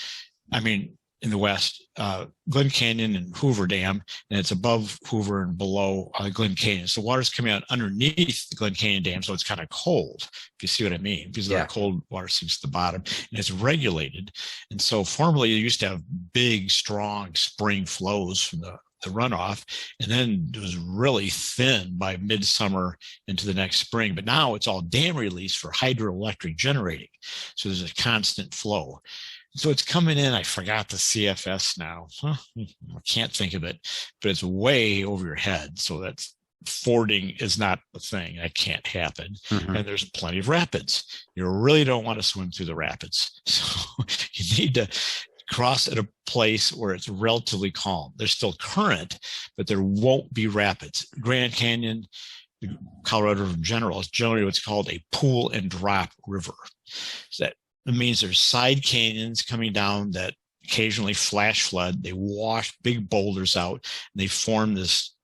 I mean, in the West, Glen Canyon and Hoover Dam, and it's above Hoover and below Glen Canyon. So water's coming out underneath the Glen Canyon Dam, so it's kind of cold, if you see what I mean, because the cold water sinks to the bottom, and it's regulated. And so formerly, you used to have big, strong spring flows from the runoff, and then it was really thin by midsummer into the next spring. But now it's all dam release for hydroelectric generating. So there's a constant flow. So it's coming in. I forgot the CFS now. I can't think of it, but it's way over your head. So that's fording is not a thing. That can't happen. Mm-hmm. And there's plenty of rapids. You really don't want to swim through the rapids. So you need to cross at a place where it's relatively calm. There's still current, but there won't be rapids. Grand Canyon, Colorado in general, is generally what's called a pool and drop river. So that means there's side canyons coming down that occasionally flash flood. They wash big boulders out, and they form this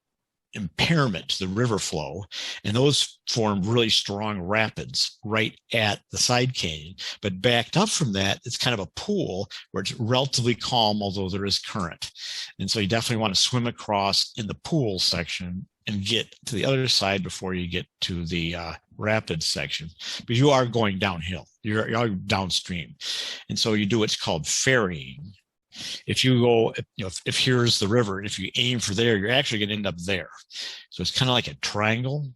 impairment to the river flow, and those form really strong rapids right at the side canyon. But backed up from that, it's kind of a pool where it's relatively calm, although there is current. And so you definitely want to swim across in the pool section and get to the other side before you get to the rapids section, because you are going downhill. You're downstream. And so you do what's called ferrying. If you go, if here's the river, and if you aim for there, you're actually going to end up there. So it's kind of like a triangle.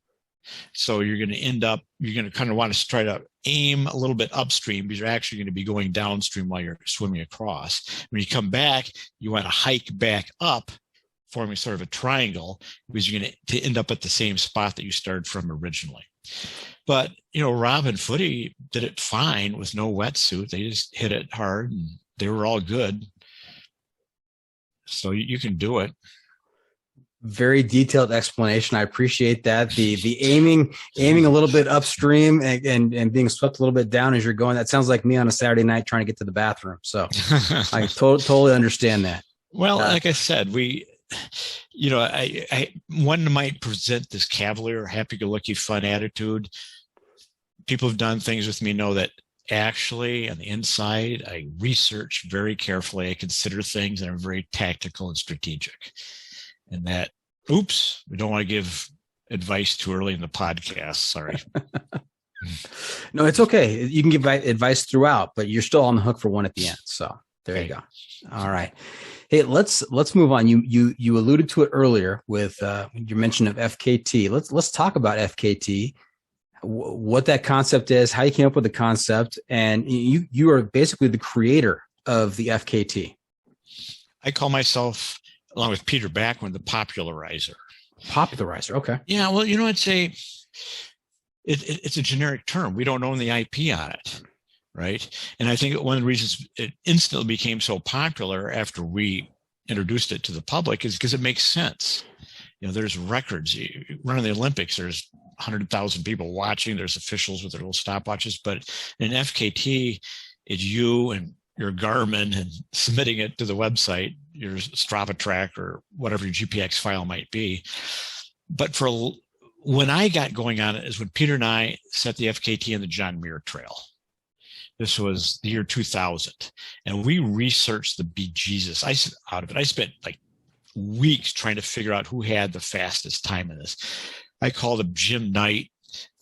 So you're going to kind of want to try to aim a little bit upstream, because you're actually going to be going downstream while you're swimming across. When you come back, you want to hike back up, forming sort of a triangle, because you're going to end up at the same spot that you started from originally. But, Rob and Footy did it fine with no wetsuit. They just hit it hard, and they were all good. So you can do it. Very detailed explanation. I appreciate that. The aiming a little bit upstream and being swept a little bit down as you're going. That sounds like me on a Saturday night trying to get to the bathroom. So I totally understand that. Well, like I said, one might present this cavalier, happy-go-lucky, fun attitude. People who've done things with me know that actually on the inside, I research very carefully. I consider things, and I'm very tactical and strategic. And that, oops, we don't want to give advice too early in the podcast. Sorry. No, it's okay. You can give advice throughout, but you're still on the hook for one at the end. So there you go. All right. Hey, let's move on. You alluded to it earlier with your mention of FKT. Let's talk about FKT, what that concept is, how you came up with the concept, and you are basically the creator of the FKT. I call myself, along with Peter Backwin, the popularizer. Popularizer, okay. Yeah, well, it's a generic term. We don't own the IP on it. right? And I think one of the reasons it instantly became so popular after we introduced it to the public is because it makes sense. There's records. You run in the Olympics, there's 100,000 people watching. There's officials with their little stopwatches. But in FKT, it's you and your Garmin and submitting it to the website, your Strava track or whatever your GPX file might be. But when I got going on it is when Peter and I set the FKT and the John Muir Trail. This was the year 2000. And we researched the bejesus out of it. I spent like weeks trying to figure out who had the fastest time in this. I called up Jim Knight.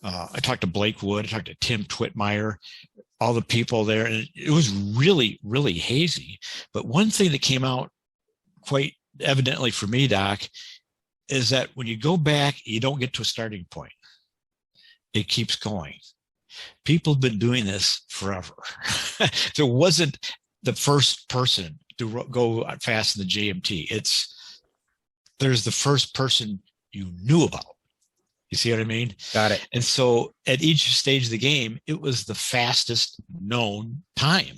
I talked to Blake Wood. I talked to Tim Twitmeyer, all the people there. And it was really, really hazy. But one thing that came out quite evidently for me, Doc, is that when you go back, you don't get to a starting point. It keeps going. People have been doing this forever. There wasn't the first person to go fast in the JMT. There's the first person you knew about. You see what I mean? Got it. And so at each stage of the game, it was the fastest known time.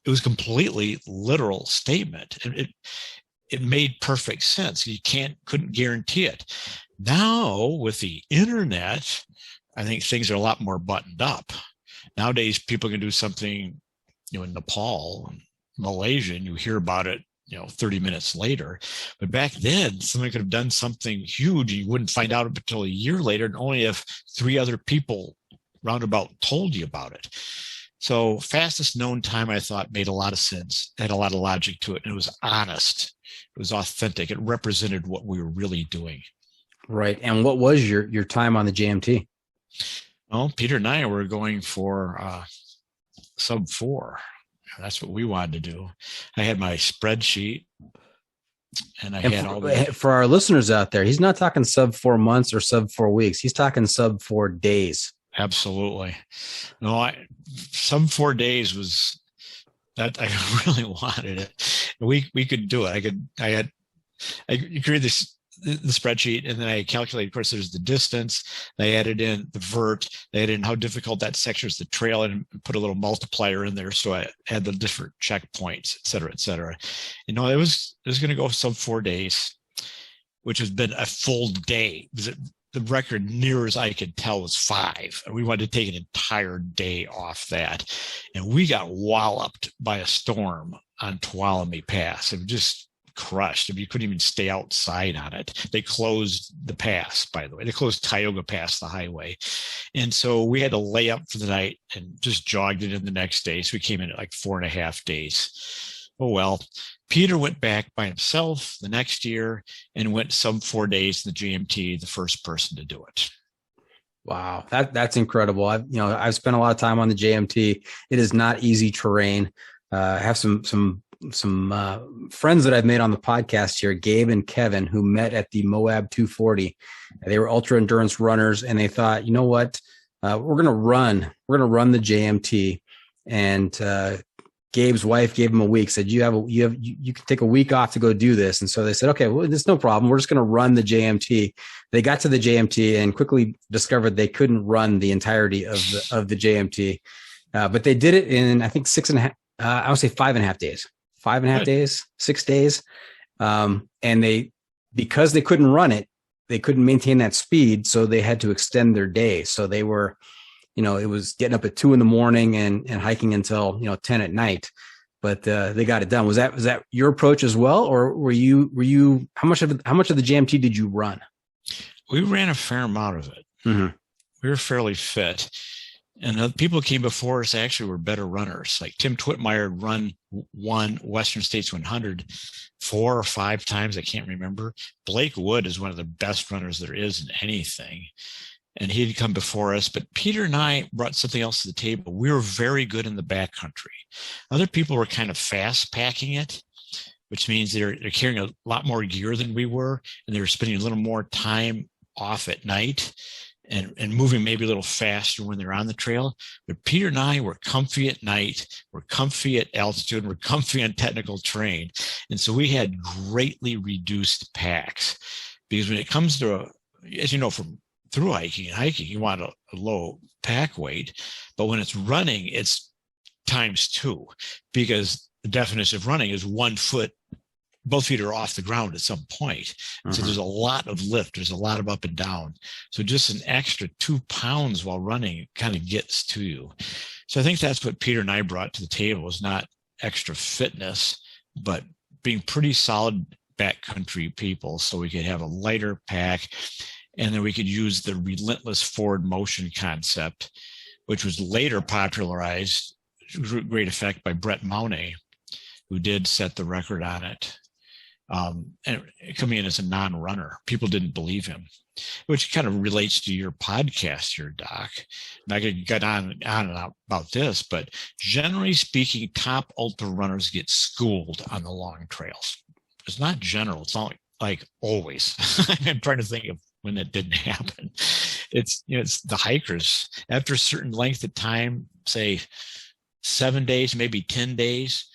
It was completely literal statement. And it made perfect sense. You couldn't guarantee it. Now with the internet, I think things are a lot more buttoned up. Nowadays, people can do something, in Nepal and Malaysia, and you hear about it, 30 minutes later. But back then, somebody could have done something huge. You wouldn't find out until a year later, and only if 3 other people roundabout told you about it. So fastest known time, I thought, made a lot of sense, had a lot of logic to it, and it was honest. It was authentic. It represented what we were really doing. Right. And what was your time on the JMT? Well, Peter and I were going for sub 4. That's what we wanted to do. I had my spreadsheet, and had all the. For our listeners out there, he's not talking sub 4 months or sub 4 weeks. He's talking sub 4 days. Absolutely. No, sub 4 days was that I really wanted it. We could do it. You created the spreadsheet, and then I calculated, of course, there's the distance. They added in the vert. They added in how difficult that section is, the trail, and put a little multiplier in there. So I had the different checkpoints, et cetera, et cetera. It was going to go sub 4 days, which has been a full day. The record, near as I could tell, was 5. And we wanted to take an entire day off that. And we got walloped by a storm on Tuolumne Pass. It just crushed. You couldn't even stay outside on it. They closed the pass, by the way. They closed Tioga Pass, the highway. And so we had to lay up for the night and just jogged it in the next day. So we came in at like 4.5 days. Oh, well. Peter went back by himself the next year and went sub 4 days in the GMT, the first person to do it. Wow, that's incredible. I've spent a lot of time on the JMT. It is not easy terrain. I have some friends that I've made on the podcast here, Gabe and Kevin, who met at the Moab 240. They were ultra endurance runners, and they thought, you know what, we're gonna run the JMT. And Gabe's wife gave him a week, said, you can take a week off to go do this. And so they said, okay, well, there's no problem. We're just going to run the JMT. They got to the JMT and quickly discovered they couldn't run the entirety of the JMT. But they did it in, I think, 5.5 days, 5.5 days, 6 days. And because they couldn't run it, they couldn't maintain that speed. So they had to extend their day. So they were, it was getting up at 2 a.m. and hiking until, 10 at night, but they got it done. Was that your approach as well? Or were you, how much of the JMT did you run? We ran a fair amount of it. Mm-hmm. We were fairly fit. And the people who came before us actually were better runners. Like Tim Twitmeyer won Western States 100 4 or 5 times. I can't remember. Blake Wood is one of the best runners there is in anything. And he'd come before us. But Peter and I brought something else to the table. We were very good in the backcountry. Other people were kind of fast packing it, which means they're carrying a lot more gear than we were. And they were spending a little more time off at night and moving maybe a little faster when they're on the trail. But Peter and I were comfy at night, we're comfy at altitude, we're comfy on technical terrain. And so we had greatly reduced packs, because when it comes to, as you know, from through hiking and hiking, you want a low pack weight, but when it's running, it's times 2, because the definition of running is 1 foot, both feet are off the ground at some point. And so there's a lot of lift. There's a lot of up and down. So just an extra 2 pounds while running kind of gets to you. So I think that's what Peter and I brought to the table, is not extra fitness, but being pretty solid backcountry people, so we could have a lighter pack. And then we could use the relentless forward motion concept, which was later popularized, great effect, by Brett Mowney, who did set the record on it. And coming in as a non-runner, people didn't believe him, which kind of relates to your podcast here, Doc. And I could get on and on about this, but generally speaking, top ultra runners get schooled on the long trails. It's not general. It's not like always. I'm trying to think of when that didn't happen. It's the hikers after a certain length of time, say 7 days, maybe 10 days,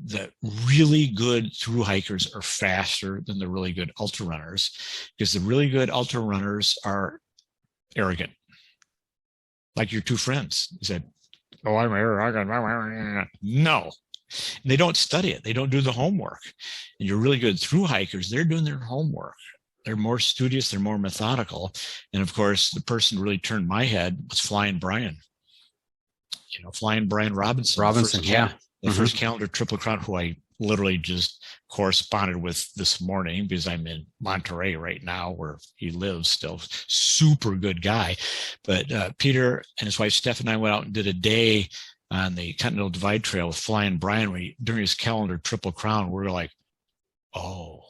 the really good through hikers are faster than the really good ultra runners, because the really good ultra runners are arrogant. Like your 2 friends. You said, "Oh, I'm arrogant." No. And they don't study it. They don't do the homework. And your really good through hikers, they're doing their homework. They're more studious. They're more methodical. And of course, the person who really turned my head was Flying Brian. Flying Brian Robinson. The first calendar Triple Crown, who I literally just corresponded with this morning, because I'm in Monterey right now, where he lives still. Super good guy. But Peter and his wife Steph and I went out and did a day on the Continental Divide Trail with Flying Brian. During his calendar Triple Crown, we were like, oh,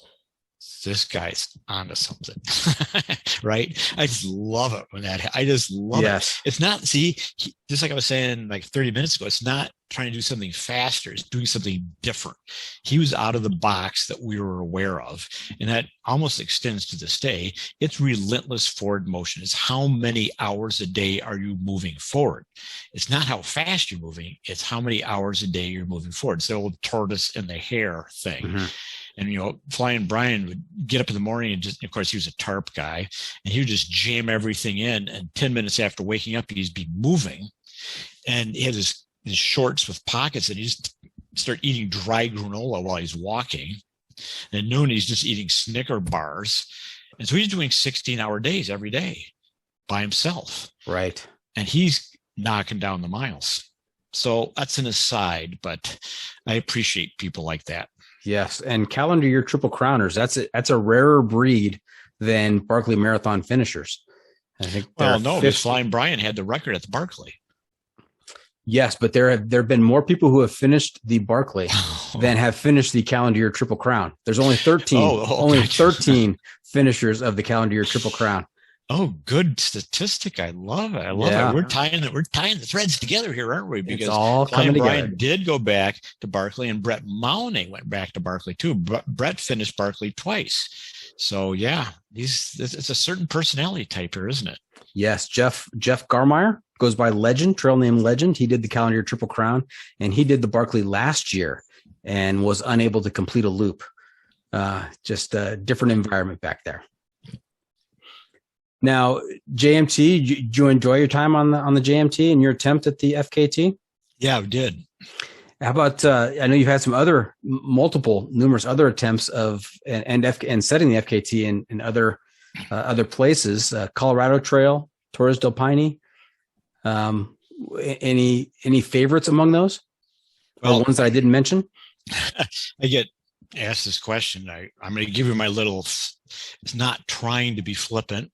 this guy's onto something. Right? I just love it when I just love it. It's not, just like I was saying like 30 minutes ago, it's not trying to do something faster. It's doing something different. He was out of the box that we were aware of. And that almost extends to this day. It's relentless forward motion. It's how many hours a day are you moving forward? It's not how fast you're moving. It's how many hours a day you're moving forward. It's the old tortoise and the hare thing. And, Flying Brian would get up in the morning and just, of course, he was a tarp guy, and he would just jam everything in. And 10 minutes after waking up, he'd be moving. And he had his shorts with pockets, and he just start eating dry granola while he's walking. And at noon, he's just eating Snicker bars. And so he's doing 16-hour days every day by himself. Right. And he's knocking down the miles. So that's an aside, but I appreciate people like that. Yes, and calendar year Triple Crowners, that's a rarer breed than Barkley Marathon finishers. I think. Well, no, because Flying Brian had the record at the Barkley. Yes, but there have been more people who have finished the Barkley than have finished the calendar year Triple Crown. There's only 13, 13 finishers of the calendar year Triple Crown. Oh, good statistic. I love it. I love it. We're tying the threads together here, aren't we? Because it's all coming together. Brian did go back to Barkley, and Brett Mowney went back to Barkley too. Brett finished Barkley twice. So yeah, it's a certain personality type here, isn't it? Yes. Jeff Garmeyer goes by Legend, trail name Legend. He did the calendar year Triple Crown, and he did the Barkley last year and was unable to complete a loop. Just a different environment back there. Now, JMT, did you enjoy your time on the JMT and your attempt at the FKT? Yeah, I did. How about, I know you've had some numerous other attempts of and setting the FKT in other places, Colorado Trail, Torres del Paine. Any favorites among those? Well, ones that I didn't mention? I get asked this question. I'm going to give you my little, it's not trying to be flippant.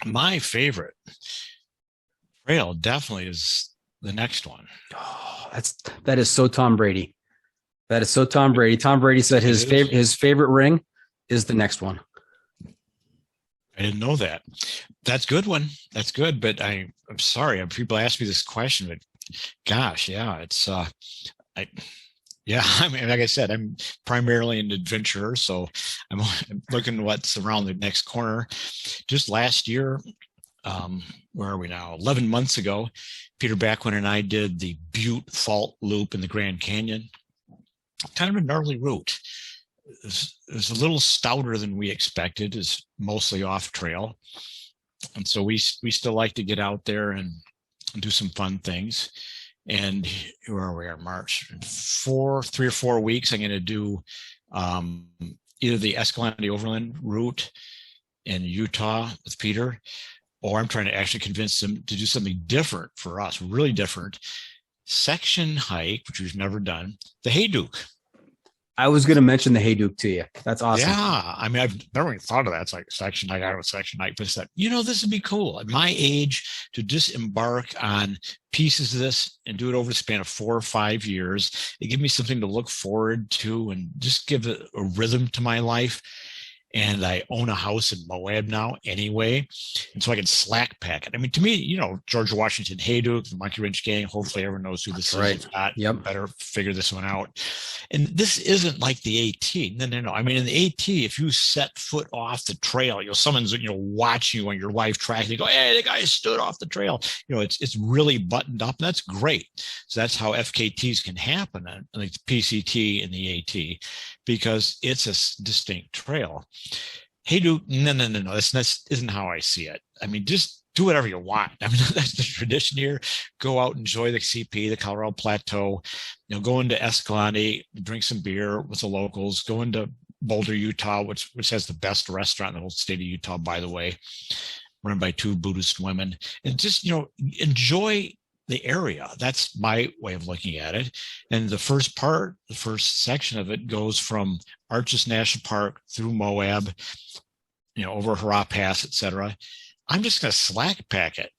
My favorite trail definitely is the next one. Oh, that is so Tom Brady. That is so Tom Brady. Tom Brady said his favorite ring is the next one. I didn't know that. That's a good one. That's good. But I'm sorry. People ask me this question, but gosh, yeah, it's I mean, like I said, I'm primarily an adventurer, so I'm looking at what's around the next corner. Just last year, where are we now? 11 months ago, Peter Backwin and I did the Butte Fault Loop in the Grand Canyon. Kind of a gnarly route. It was a little stouter than we expected. It's mostly off trail, and so we still like to get out there and do some fun things. And where we are, March, 3 or 4 weeks, I'm going to do either the Escalante Overland route in Utah with Peter, or I'm trying to actually convince them to do something different for us, really different. Section hike, which we've never done, the Hayduke. I was going to mention the Hayduke to you. That's awesome. Yeah. I mean, I've never even thought of that. It's like section hike, I don't know, section hike, but it's like, this would be cool at my age to just embark on pieces of this and do it over the span of 4 or 5 years. It gives me something to look forward to and just give it a rhythm to my life. And I own a house in Moab now anyway. And so I can slack pack it. I mean, to me, George Washington, Hayduke, the Monkey Wrench Gang, hopefully everyone knows who this is. Yep. Better figure this one out. And this isn't like the AT. No. I mean, in the AT, if you set foot off the trail, someone's, watching you on your live track. They go, hey, the guy stood off the trail. It's really buttoned up. And that's great. So that's how FKTs can happen, like the PCT and the AT, because it's a distinct trail. Hayduke, no. That isn't how I see it. I mean, just do whatever you want. I mean, that's the tradition here. Go out, enjoy the CP, the Colorado Plateau. Go into Escalante, drink some beer with the locals. Go into Boulder, Utah, which has the best restaurant in the whole state of Utah, by the way, run by 2 Buddhist women, and just enjoy the area. That's my way of looking at it. And the first section of it goes from Arches National Park through Moab, over Hurrah Pass, etc. I'm just going to slack pack it.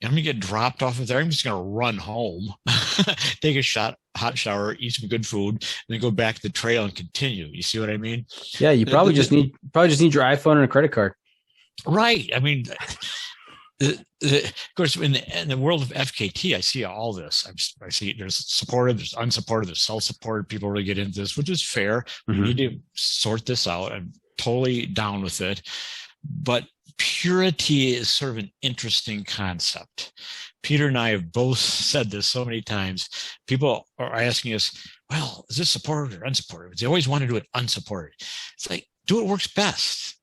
I'm going to get dropped off of there. I'm just going to run home, take a hot shower, eat some good food, and then go back to the trail and continue. You see what I mean? Yeah, you probably just need your iPhone and a credit card. Right. I mean, of course, in the world of FKT, I see all this. I see there's supportive, there's unsupportive, there's self-supported. People really get into this, which is fair. Mm-hmm. We need to sort this out. I'm totally down with it. But purity is sort of an interesting concept. Peter and I have both said this so many times. People are asking us, well, is this supported or unsupported? They always want to do it unsupported. It's like, do what works best.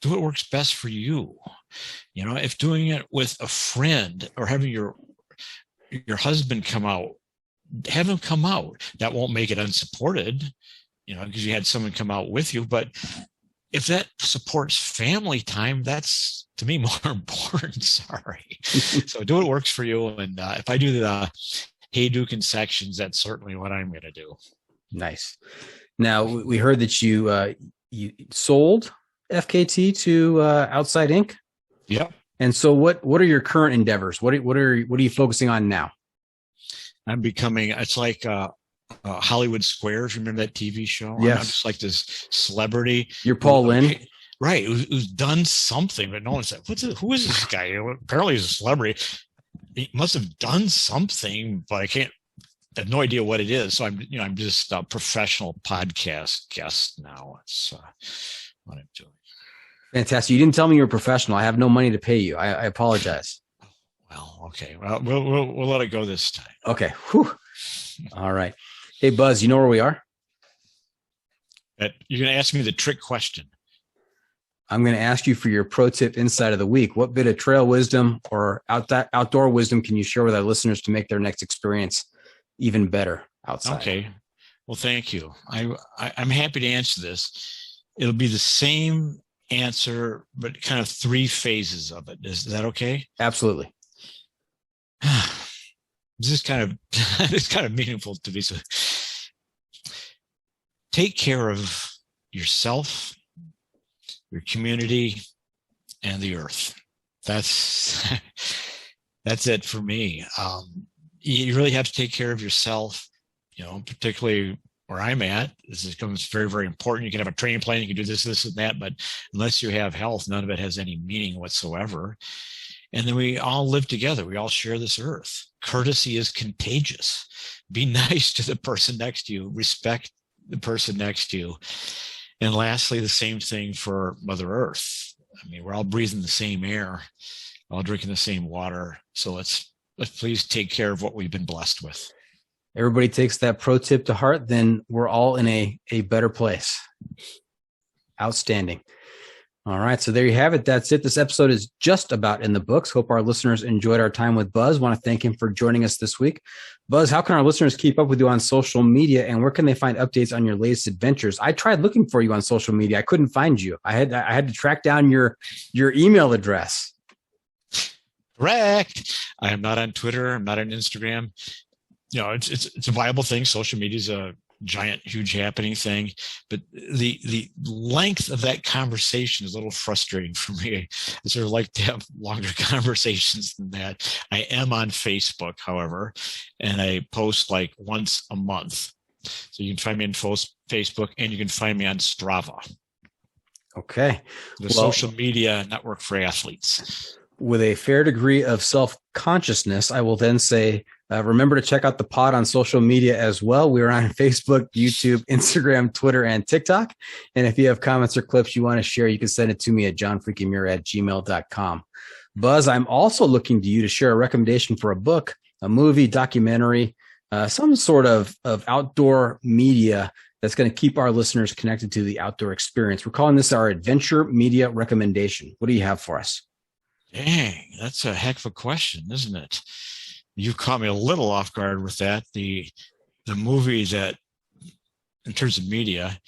Do what works best for you. If doing it with a friend or having your husband come out, have him come out. That won't make it unsupported, because you had someone come out with you. But if that supports family time, that's, to me, more important. Sorry. So do what works for you. And if I do the Hayduke in sections, that's certainly what I'm going to do. Nice. Now, we heard that you sold FKT to Outside Inc. Yep. And so what are your current endeavors? What are you focusing on now? I'm becoming, it's like Hollywood Squares. Remember that TV show? Yes. I'm just like this celebrity. You're Paul Lynn. Right. Who's done something, but no one said, who is this guy? Apparently he's a celebrity. He must have done something, but I have no idea what it is. So I'm just a professional podcast guest now. It's what I'm doing. Fantastic. You didn't tell me you were a professional. I have no money to pay you. I apologize. Well, okay. Well, we'll let it go this time. Okay. Whew. All right. Hey, Buzz, you know where we are? You're going to ask me the trick question. I'm going to ask you for your pro tip insight of the week. What bit of trail wisdom or outdoor wisdom can you share with our listeners to make their next experience even better outside? Okay. Well, thank you. I'm happy to answer this. It'll be the same answer, but kind of 3 phases of it. Is that okay? Absolutely. This is it's kind of meaningful to me. So take care of yourself, your community, and the earth. That's it for me. You really have to take care of yourself, particularly where I'm at. This becomes very, very important. You can have a training plan, you can do this, and that, but unless you have health, none of it has any meaning whatsoever. And then we all live together. We all share this earth. Courtesy is contagious. Be nice to the person next to you. Respect the person next to you. And lastly, the same thing for Mother Earth. I mean, we're all breathing the same air, all drinking the same water. So let's please take care of what we've been blessed with. Everybody takes that pro tip to heart, then we're all in a better place. Outstanding. All right. So there you have it. That's it. This episode is just about in the books. Hope our listeners enjoyed our time with Buzz. Want to thank him for joining us this week. Buzz, how can our listeners keep up with you on social media, and where can they find updates on your latest adventures? I tried looking for you on social media. I couldn't find you. I had to track down your email address. Correct. I am not on Twitter. I'm not on Instagram. It's a viable thing. Social media is a giant, huge happening thing, but the length of that conversation is a little frustrating for me. I sort of like to have longer conversations than that. I am on Facebook, however, and I post like once a month. So you can find me on Facebook, and you can find me on Strava. Okay. The social media network for athletes. With a fair degree of self-consciousness, I will then say, remember to check out the pod on social media as well. We're on Facebook, YouTube, Instagram, Twitter, and TikTok. And if you have comments or clips you want to share, you can send it to me at johnfreakinmuir@gmail.com. Buzz, I'm also looking to you to share a recommendation for a book, a movie, documentary, some sort of outdoor media that's going to keep our listeners connected to the outdoor experience. We're calling this our adventure media recommendation. What do you have for us? Dang, that's a heck of a question, isn't it? You caught me a little off guard with that. The movie that, in terms of media,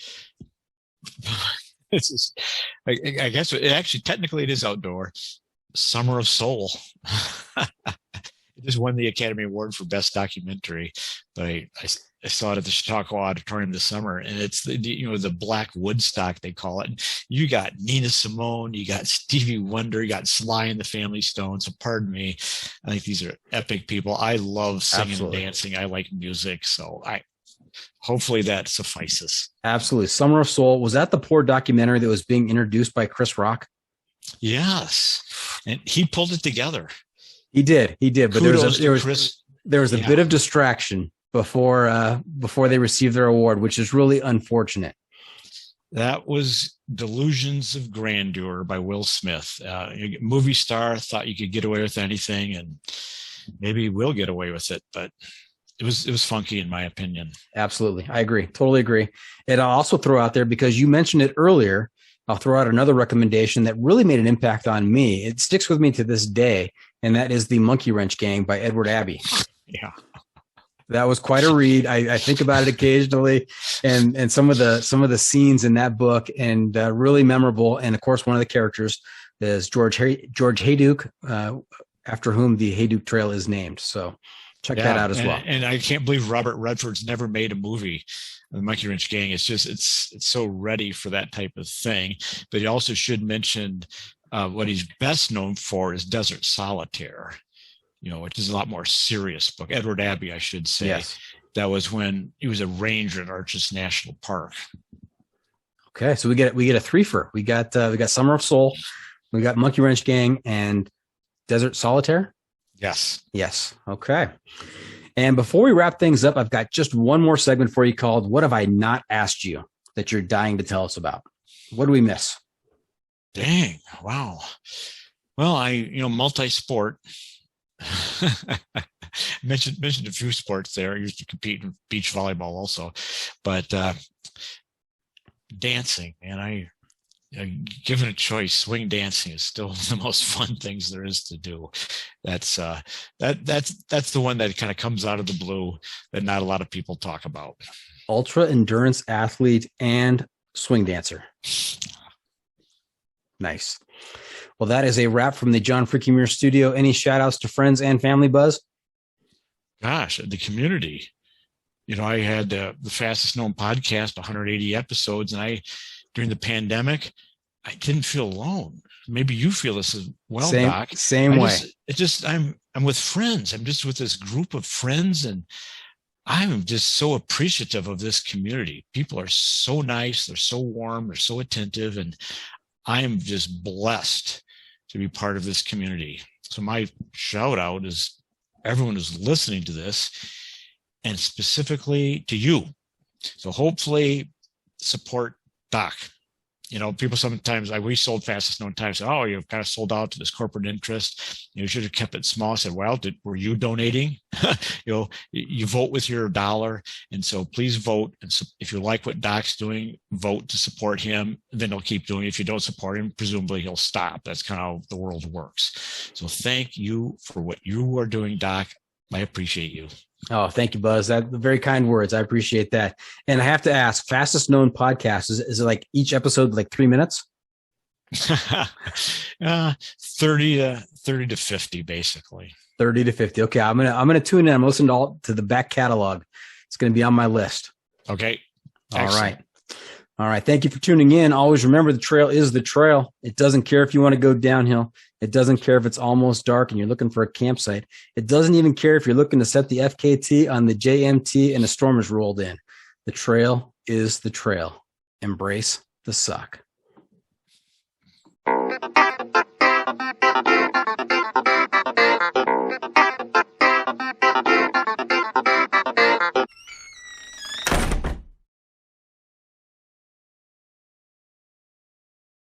it's just, I guess it actually technically it is outdoor. Summer of Soul. It just won the Academy Award for Best Documentary, but I saw it at the Chautauqua Auditorium this summer, and it's the Black Woodstock, they call it. You got Nina Simone, you got Stevie Wonder, you got Sly and the Family Stone. So pardon me, I think these are epic people. I love singing and dancing. I like music, so hopefully that suffices. Absolutely. Summer of Soul. Was that the poor documentary that was being introduced by Chris Rock? Yes, and he pulled it together. He did, but there was a bit of distraction before they received their award, which is really unfortunate. That was Delusions of Grandeur by Will Smith. Movie star, thought you could get away with anything, and maybe will get away with it, but it was funky in my opinion. Absolutely. I agree. Totally agree. And I'll also throw out there, because you mentioned it earlier, I'll throw out another recommendation that really made an impact on me. It sticks with me to this day, and that is The Monkey Wrench Gang by Edward Abbey. Yeah. That was quite a read. I think about it occasionally, and some of the scenes in that book, and really memorable. And of course, one of the characters is George Hayduke, after whom the Hayduke Trail is named. So check that out as well. And I can't believe Robert Redford's never made a movie. The Monkey Wrench Gang. It's so ready for that type of thing. But he also should mention what he's best known for is Desert Solitaire, which is a lot more serious book. Edward Abbey, I should say. Yes. That was when he was a ranger at Arches National Park. Okay, so we get a threefer. We got Summer of Soul, we got Monkey Wrench Gang, and Desert Solitaire. Yes. Okay. And before we wrap things up, I've got just one more segment for you called "What Have I Not Asked You That You're Dying to Tell Us About?" What do we miss? Dang! Wow. Well, multi-sport. mentioned a few sports there. I used to compete in beach volleyball also, but dancing, man, given a choice, swing dancing is still one of the most fun things there is to do. That's the one that kind of comes out of the blue that not a lot of people talk about. Ultra endurance athlete and swing dancer. Nice. Well, that is a wrap from the John Freaking Muir studio. Any shout outs to friends and family, Buzz? Gosh, the community. I had the fastest known podcast, 180 episodes, and during the pandemic, I didn't feel alone. Maybe you feel this as well, Doc. Same way. I'm with friends. I'm just with this group of friends, and I'm just so appreciative of this community. People are so nice. They're so warm. They're so attentive, and I am just blessed to be part of this community. So my shout out is everyone who's listening to this, and specifically to you. So hopefully support Doc. People sometimes, we sold fastest known time, said, oh, you've kind of sold out to this corporate interest. You should have kept it small. I said, well, were you donating? You vote with your dollar. And so please vote. And so if you like what Doc's doing, vote to support him. Then he'll keep doing it. If you don't support him, presumably he'll stop. That's kind of how the world works. So thank you for what you are doing, Doc. I appreciate you. Oh, thank you, Buzz. That very kind words. I appreciate that. And I have to ask, fastest known podcast, is it like each episode like 3 minutes? 30 to 50, basically. 30 to 50. Okay, I'm gonna tune in. I'm listening to the back catalog. It's gonna be on my list. Okay. Excellent. All right. Thank you for tuning in. Always remember, the trail is the trail. It doesn't care if you want to go downhill. It doesn't care if it's almost dark and you're looking for a campsite. It doesn't even care if you're looking to set the FKT on the JMT and a storm has rolled in. The trail is the trail. Embrace the suck.